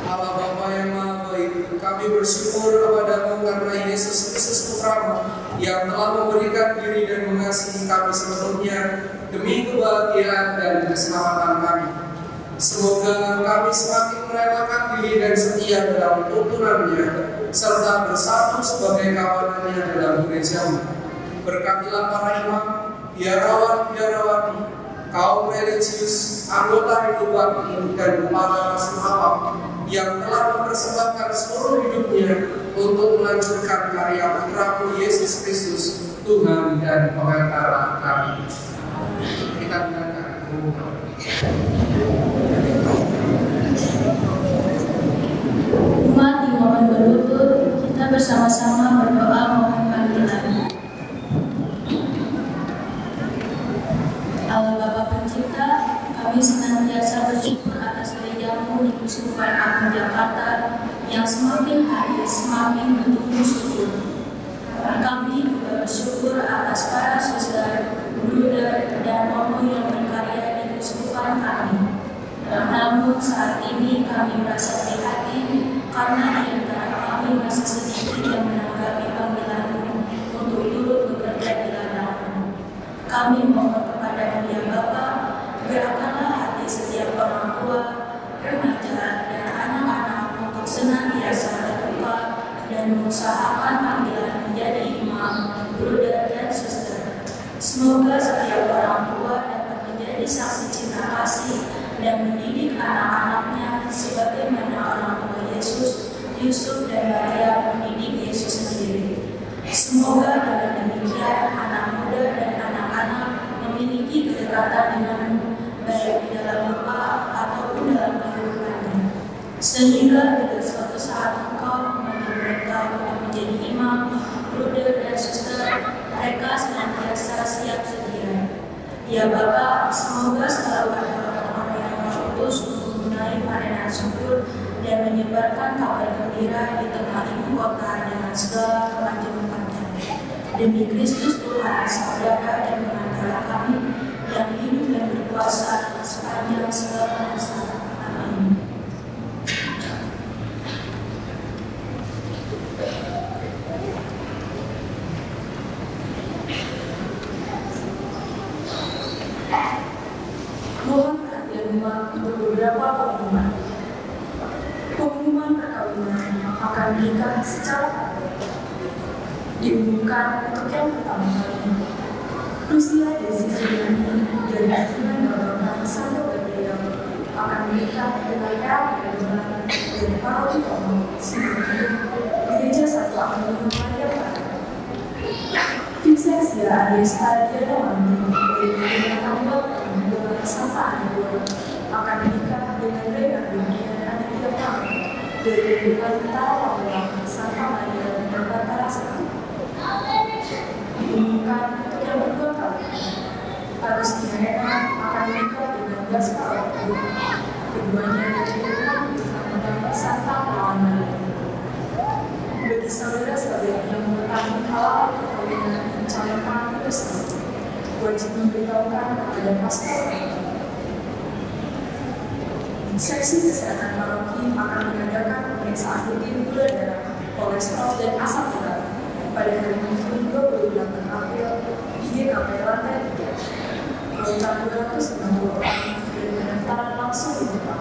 Allah Bapa yang Maha Baik, kami bersyukur kepada-Mu karena Yesus Kristus Putra-Mu yang telah memberikan diri dan mengasihi kami sepenuhnya demi kebahagiaan dan keselamatan kami. Semoga kami semakin merelakan diri dan setia dalam tuntunannya serta bersatu sebagai kawanannya dalam gereja-Mu. Berkatilah para imam, biarawan-biarawati, kaum religius, anggota hidup bakti, dan para rasul awam yang telah mempersembahkan seluruh hidupnya untuk melanjutkan karya Putra-Mu Yesus Kristus, Tuhan dan Pengantara kami. Kita dengarkan. Umat dimohon berlutut, kita bersama-sama berdoa mohon panggilan. Allah Bapa Pencipta, kami senantiasa bersyukur atas gereja-Mu di Kuskupan Agung Jakarta yang semakin hari semakin bertumbuh subur. Kami juga bersyukur atas para suster, bruder, dan omo yang berkarya di Kuskupan kami. Namun saat ini kami merasa prihatin karena di antara kami masih sedikit yang menanggapi panggilan-Mu untuk turut bekerja di ladang-Mu. Kami mohon kepada-Mu ya Bapa, gerakkanlah hati setiap orang tua, remaja, dan anak-anak untuk senantiasa terbuka dan mengusahakan panggilan menjadi imam, bruder, dan suster. Semoga setiap orang tua dapat menjadi saksi cinta kasih dan mendidik anak-anaknya sebagaimana orang tua Yesus, Yusuf, dan Maria mendidik Yesus sendiri. Semoga dengan demikian anak muda dan anak-anak memiliki kedekatan dengan-Mu baik di dalam doa ataupun dalam kehidupannya, sehingga bila suatu saat Engkau memanggil mereka untuk menjadi imam, bruder, dan suster, mereka senantiasa siap sedia. Ya Bapa, semoga selalu ada orang-orang yang berfokus untuk mengenai panenan subur dan menyebarkan kabar gembira di tengah ibu kota dengan segala kemajemukannya. Demi Kristus Tuhan, saudara dan pengantara kami yang hidup dan berkuasa sepanjang segala masa. Amin. Mohon perhatian umat untuk beberapa pengumuman. Pengumuman perkawinan akan menikah secara adat. Diumumkan untuk yang pertama kali, Lucia Desi Suryani dari Hubungan Bapak Sando Gabriel akan menikah dengan Era Gabriel dari Paroki Tomo Sidoarjo Gereja Satu Angkatan Maria Patra. Vincentia Ariesta Diana Manti dari Gereja Tambak Santa Andua akan menikah dengan Rena Dunia Aditya Pang dari Gereja Utara Pamulang Santa Maria Bernata Rasa. Diumumkan untuk yang kedua kali, Agustina Rena akan menikah dengan Gaspar Waktu. Keduanya dari Gereja Santa Maria. Bagi saudara sekalian yang mengetahui hal perkawinan dan calon pengantin tersebut, wajib memberitahukan kepada pastor. Seksi kesehatan paroki akan mengadakan pemeriksaan rutin gula darah, kolesterol, dan asam urat pada hari Minggu 28 April di GKP lantai 3. Kuota 260 orang dan pendaftaran langsung dibuka.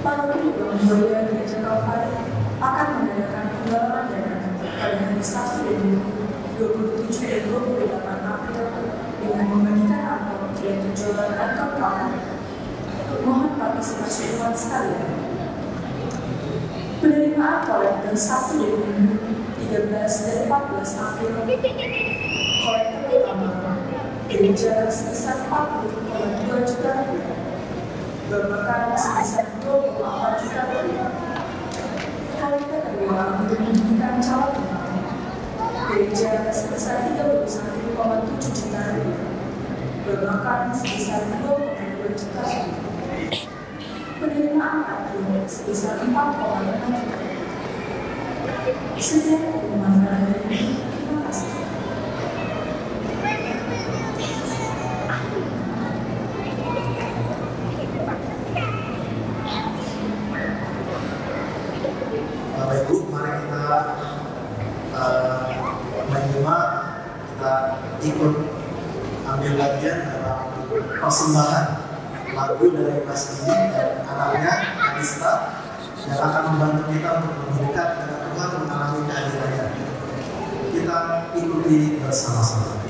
Paroki Mulia Gereja Kalvari akan mengadakan penggalangan dana pada hari Sabtu dan Minggu 27 dan 28 April dengan membagikan amplop dan penjualan ikon Kalvari. Mohon partisipasi umat sekalian. Penerimaan kolektor Sabtu dan Minggu 13 dan 14 April. Kolektor pertama gereja sebesar 40,2 juta rupiah. Berbakan sebesar 24 juta rupiah. Kolektor kedua untuk pendidikan calon imam gereja sebesar 31,7 juta rupiah. Berbakan sebesar 2,2 juta rupiah. Penerimaan parkir sebesar 4,5 juta rupiah. Sekian pengumuman pada hari ini. Terima kasih. kita ikut ambil bagian dalam persembahan lagu dari Mas Didi dan anaknya Anista yang akan membantu kita untuk lebih dekat dengan Tuhan, mengalami kehadirannya. Kita ikuti bersama-sama.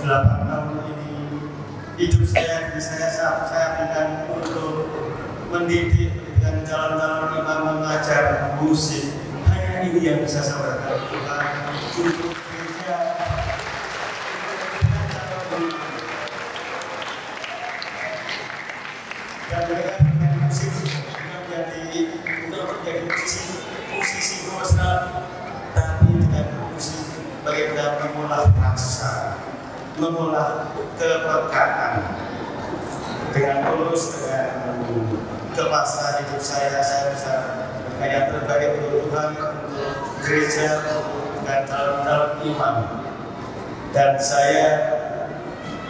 8 tahun ini hidup saya akan untuk mendidik dan calon-calon imam mengajar musik. Hanya ini yang bisa saya berikan untuk gereja. Dan mereka dengan musik menjadi musisi profesional, tapi dengan musik mereka mengolah rasa, mengolah kepekaan dengan tulus, dengan kepastian hidup saya bisa berkarya terbaik untuk Tuhan, untuk gereja, dan calon-calon imam. Dan saya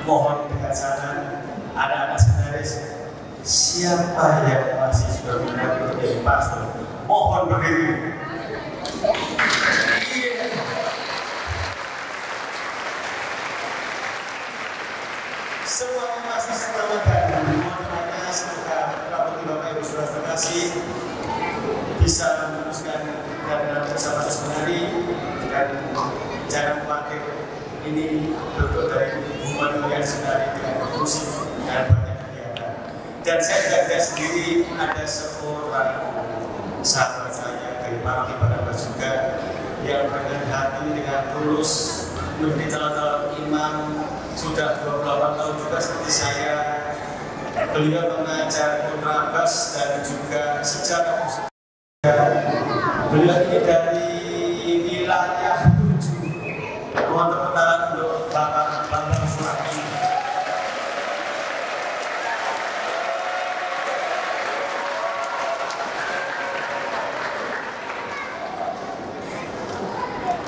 mohon dengan sana anak-anak seminaris, siapa yang masih sudah minat untuk jadi pastor, mohon berdiri. Semuanya masih selamatkan. Mohon semoga Bapak Ibu Saudara terkasih bisa memutuskan dan bersama seminari, dan jangan khawatir, ini bentuk dari hubungan yang sebenarnya dengan musik dan banyak kegiatan. Dan saya juga sendiri ada seorang sahabat saya dari Paroki Barnabas juga yang dengan hati, dengan tulus menjadi calon-calon imam sudah 28 tahun juga seperti saya. Beliau mengajar kontrabas dan juga sejarah musik. Beliau ini dari wilayah 7. Mohon tepuk tangan untuk Bapak Bambang Suraki.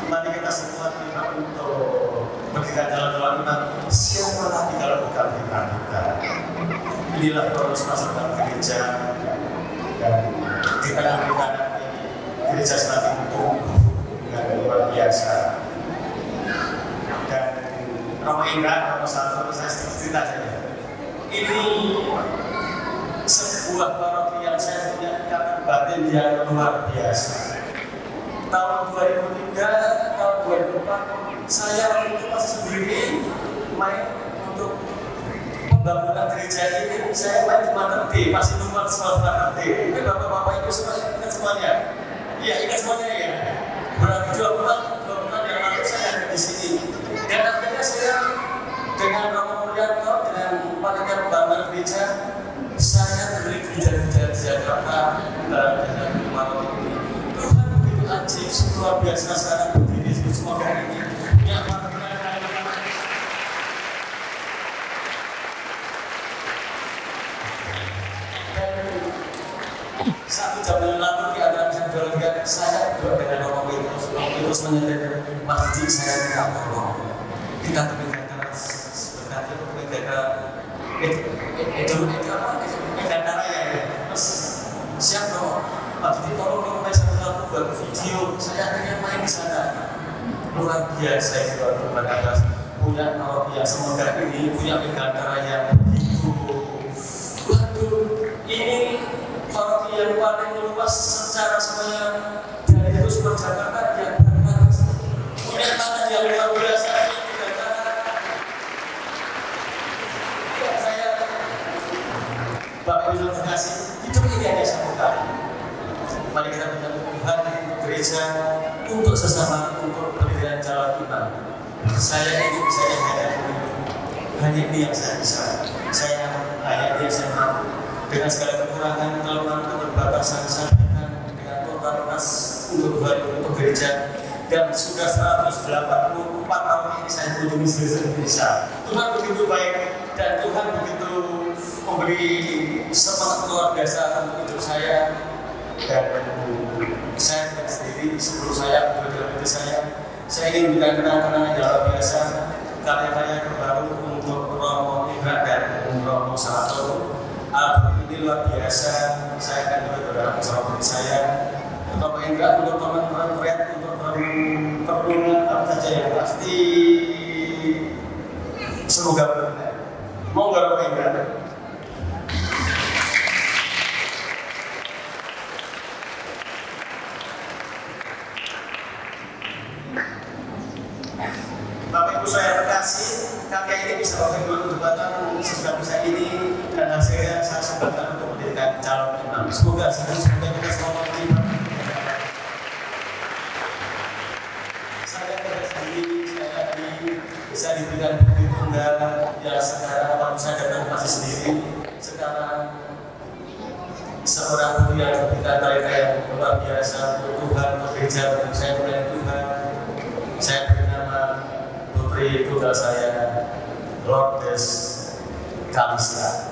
Mari kita semua terima untuk berikan jalan-jalan imam. Siapa lagi kalau bukan kita? Inilah proses masuk dalam gereja, dan di tengah kita nanti gereja semakin tumbuh dengan luar biasa. Dan Romo Indra, Romo Salto, saya cerita saja. Ini sebuah paroki yang saya punya ikatan batin yang luar biasa. Tahun 2003, tahun 2004, saya waktu itu masih sendiri main untuk membangun gereja ini. Saya main di Mater D, masih numpang sekolah Mater D. Ini bapak-bapak itu semua ingat semuanya? Iya, ingat semuanya ya. Berarti 2 bulan yang lalu saya ada di sini. Dan akhirnya saya dengan Romo Mulyanto, dengan panitia pembangunan gereja, saya beri gereja-gereja di Jakarta dalam malam ini. Tuhan begitu ajaib, luar biasa sekarang berdiri semua hari ini. Yang satu jam yang lalu di antara saya saya berdua dengan Romo Petrus menyadari masjid saya tidak tolong. Kita menjaga sebentar itu menjaga edara ya. Terus siap dong, masjid tolong dong saya buat video. Saya akhirnya main di sana. Luar biasa itu Tuhan atas punya paroki yang semoga ini punya edara yang begitu. Waduh, ini paroki yang paling luas secara semuanya dari terus Jakarta yang punya tanah yang luar biasa. Saya Bapak Ibu terima kasih. Hidup ini hanya satu kali. Mari kita punya Tuhan gereja untuk sesama, untuk pendirian calon imam. Saya hanya ini yang saya bisa. Saya hanya ini yang saya mampu. Dengan segala kekurangan, kelemahan, keterbatasan saya dengan totalitas untuk Tuhan, untuk gereja. Dan sudah 184 tahun ini saya kunjungi seluruh Indonesia. Tuhan begitu baik dan Tuhan begitu memberi semangat luar biasa untuk hidup saya. Dan saya sendiri sebelum saya dalam hidup saya ingin memberikan kenangan-kenangan yang luar biasa, karya-karya terbaru untuk Romo Indra dan Romo Salto. Album ini luar biasa. Saya akan beberapa bersama saya. Romo Indra untuk teman-teman red, untuk perlindungan apa saja yang pasti semoga berkenan. Mau nggak Romo Indra? Bapak Ibu saya terkasih, karya ini bisa pakai dua perdebatan sesudah bisa ini, dan hasilnya saya sepakat untuk menjadikan calon imam. Semoga kita semua menerima. Saya tidak sendiri, saya tadi bisa diberikan bukti tunggal ya sekarang waktu saya datang masih sendiri. Sekarang seorang putri yang diberikan mereka yang luar biasa untuk Tuhan, untuk gereja, untuk saya melayani Tuhan. Saya beri nama putri tunggal saya, Lourdes Kalista.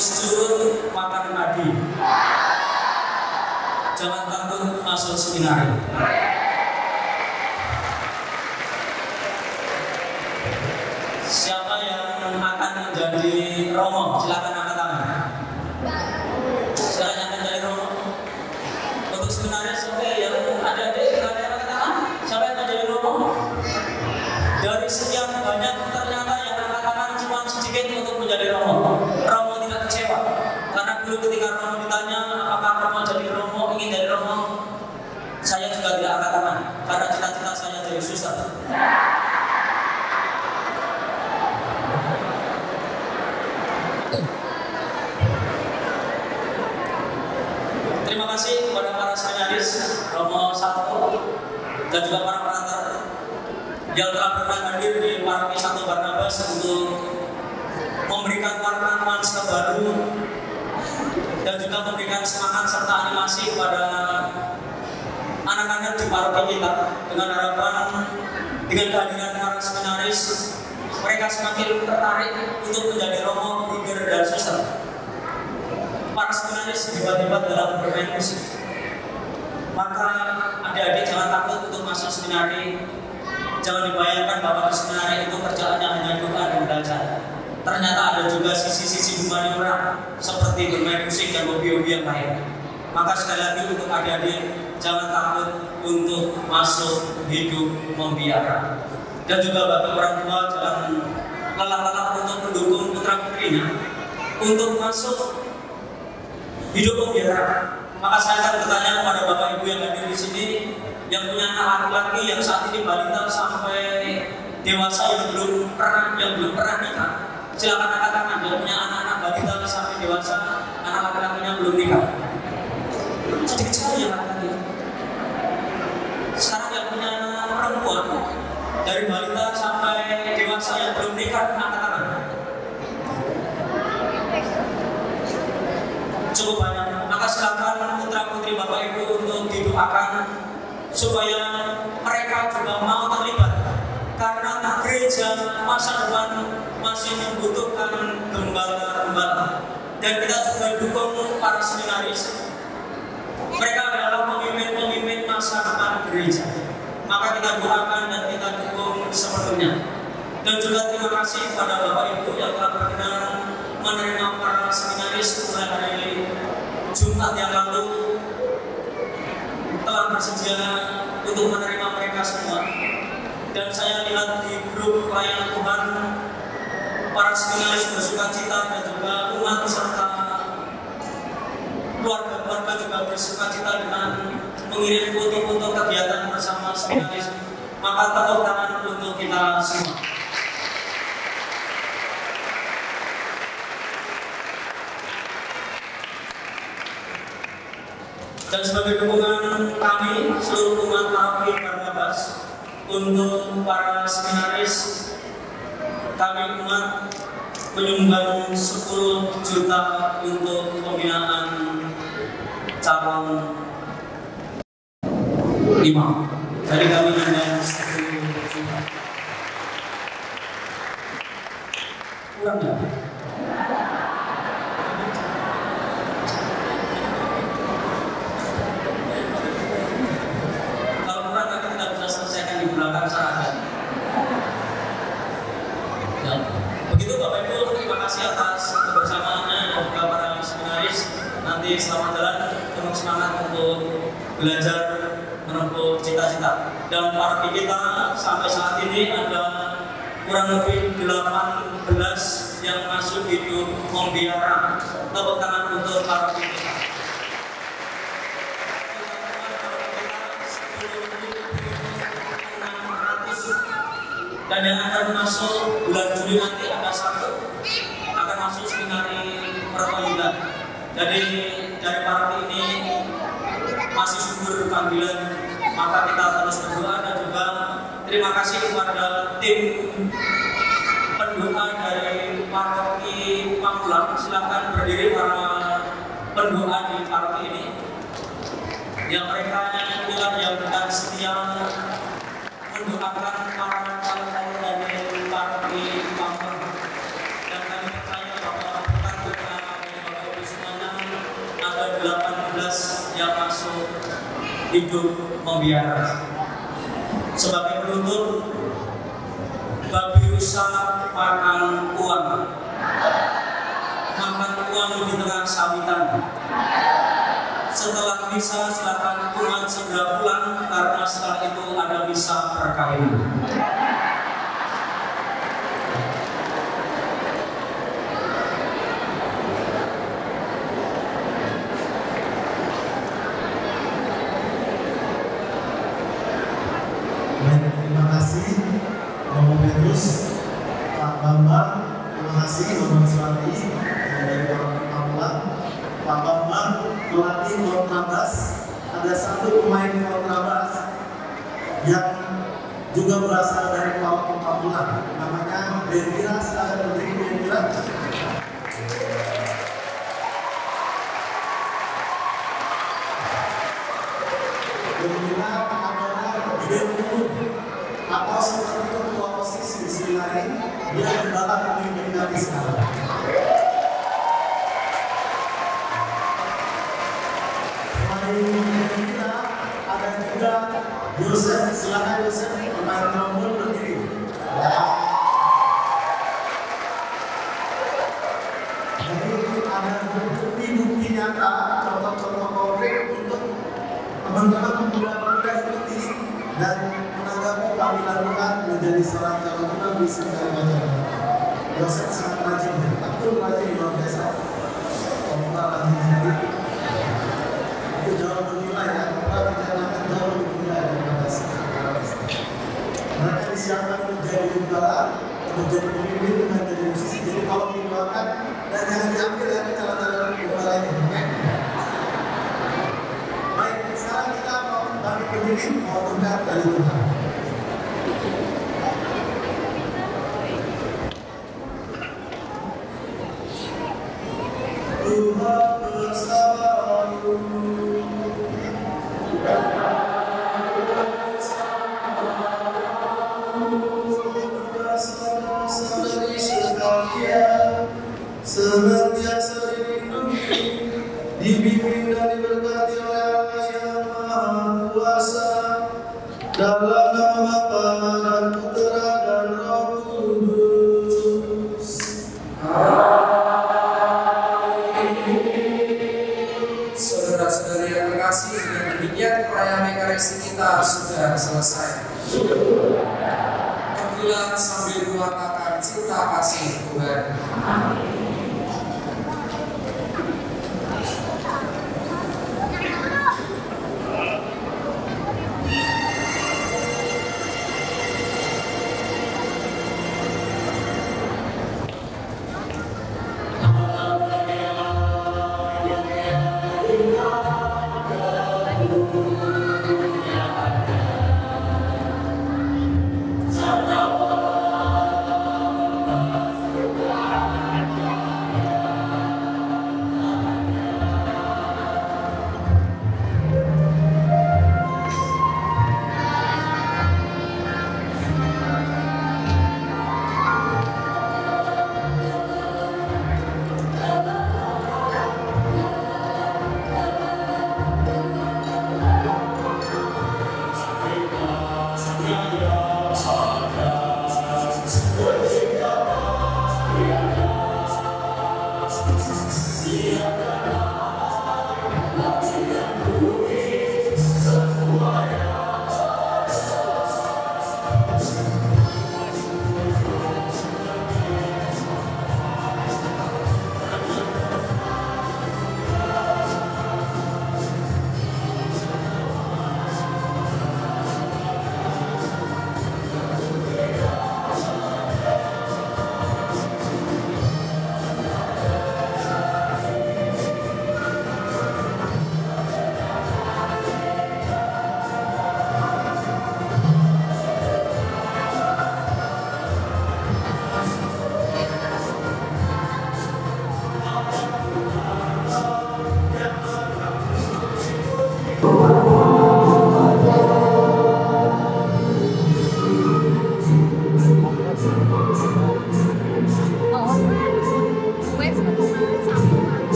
Terus turun makan padi. Jangan takut masuk seminari. Siapa yang akan menjadi romo? Silakan angkat tangan. Silakan yang menjadi romo. Untuk seminaris, oke, yang adik-adik ada yang angkat tangan. Siapa yang menjadi romo? Dari sekian banyak ternyata yang angkat tangan cuma sedikit untuk menjadi romo. Romo tidak kecewa karena dulu ketika romo ditanya apakah romo jadi romo, ingin jadi romo, saya juga tidak angkat tangan karena cita-cita saya jadi susah. Terima kasih kepada para seminaris Romo 1 dan juga para perantar yang telah berkenan hadir di Paroki Santo Barnabas untuk memberikan warna nuansa baru dan juga memberikan semangat serta animasi kepada anak-anak di paroki kita dengan harapan dengan kehadiran para seminaris mereka semakin tertarik untuk menjadi romo, leader, dan suster. Para seminaris hebat-hebat dalam bermain musik. Maka adik-adik jangan takut untuk masuk seminari. Jangan dibayangkan bahwa di seminari itu kerjaannya hanya doa dan belajar. Ternyata ada juga sisi-sisi humaniora seperti bermain musik dan hobi-hobi yang lain. Maka sekali lagi untuk adik-adik jangan takut untuk masuk hidup membiara. Dan juga bagi orang tua jangan lelah-lelah untuk mendukung putra-putrinya untuk masuk hidup membiara. Maka saya akan bertanya kepada Bapak Ibu yang hadir di sini yang punya anak laki-laki yang saat ini balita sampai dewasa yang belum pernah nikah. Silakan angkat tangan yang punya anak-anak balita sampai dewasa, anak laki-lakinya belum nikah. Sedikit sekali yang laki-laki. Sekarang yang punya anak perempuan dari balita sampai dewasa yang belum nikah, angkat tangan. Cukup banyak. Maka silakan putra-putri Bapak Ibu untuk didoakan supaya mereka juga mau terlibat karena gereja masa depan masih membutuhkan gembala-gembala dan kita juga dukung para seminaris. Mereka adalah pemimpin-pemimpin masa depan gereja. Maka kita doakan dan kita dukung sepenuhnya. Dan juga terima kasih kepada Bapak Ibu yang telah berkenan menerima para seminaris mulai hari Jumat yang lalu, telah bersedia untuk menerima mereka semua. Dan saya lihat di grup pelayanan Tuhan para seminaris bersuka cita dan juga umat serta keluarga-keluarga juga bersuka cita dengan mengirim foto-foto kegiatan bersama seminaris. Maka tepuk tangan untuk kita semua. Dan sebagai dukungan kami seluruh umat Paroki Barnabas untuk para seminaris, kami umat menyumbang 10 juta untuk pembinaan calon imam. Dari kami menyumbang 10 juta. Kurang ya? Ya. Begitu Bapak Ibu, terima kasih atas kebersamaannya dan juga para seminaris. Nanti selamat jalan, penuh semangat untuk belajar menempuh cita-cita. Dan paroki kita sampai saat ini ada kurang lebih 18 yang masuk hidup membiara. Tepuk tangan untuk paroki kita. Dan yang akan masuk bulan Juli nanti ada satu akan masuk seminari perwalian. Jadi dari paroki ini masih subur panggilan, maka kita terus berdoa dan juga terima kasih kepada tim pendoa dari paroki Pamulang. Silakan berdiri para pendoa di paroki ini. Yang mereka yang dengan setia mendoakan para calon dari paroki Pamulang. Dan kami percaya bahwa berkat doa dari hidup membiara. Sebagai penutup, babi rusa makan uang di tengah sawitan. Setelah misa silakan umat segera pulang karena setelah itu ada misa perkawinan. Baik, terima kasih Romo Petrus, Pak Bambang, terima kasih Bapak Suwandi dari Papua, Pak Bambang, pelatih kontrabas. Ada satu pemain kontrabas yang juga berasal dari Papua, namanya Bendira. Silakan berdiri Bendira. Bendira adalah atau seperti ketua OSIS di Seminari, dia gembala pemimpin kami sekarang. Selain kita ada juga Yosef, silakan Yosef, pemain trombon berdiri. Jadi ada bukti-bukti nyata, contoh-contoh konkret untuk teman-teman pemuda-pemuda ikuti dan menanggapi panggilan Tuhan menjadi seorang calon imam di Seminari Majalengka. Yosef sangat rajin, betul rajin luar biasa. Populer rajin sendiri. Itu jauh bernilai ya, kita bicarakan jauh bernilai daripada sekarang. Mereka disiapkan menjadi gembala, menjadi pemimpin, menjadi musisi. Jadi kalau didoakan dan jangan diambil ya calon-calon gembala ini. Baik, sekarang kita mau bagi berdiri, mau berkat dari Tuhan. Tuhan bersamamu. Saudara-saudari sekalian, senantiasa dilindungi, dibimbing dan diberkati oleh Allah yang Maha Kuasa, dalam nama Bapa dan Putera dan Roh Kudus. Saudara-saudari yang terkasih, dengan demikian perayaan Ekaristi kita sudah selesai. Marilah sambil mengatakan cinta kasih Tuhan.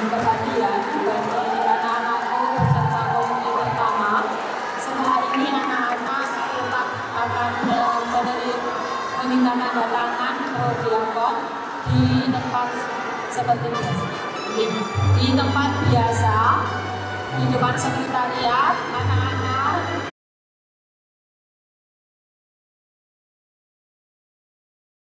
perhatian bagi anak-anakku beserta komuni pertama. Setelah ini anak-anak tetap akan meminta tanda tangan prodiakon di tempat seperti biasa. Di tempat biasa, di depan sekretariat, anak-anak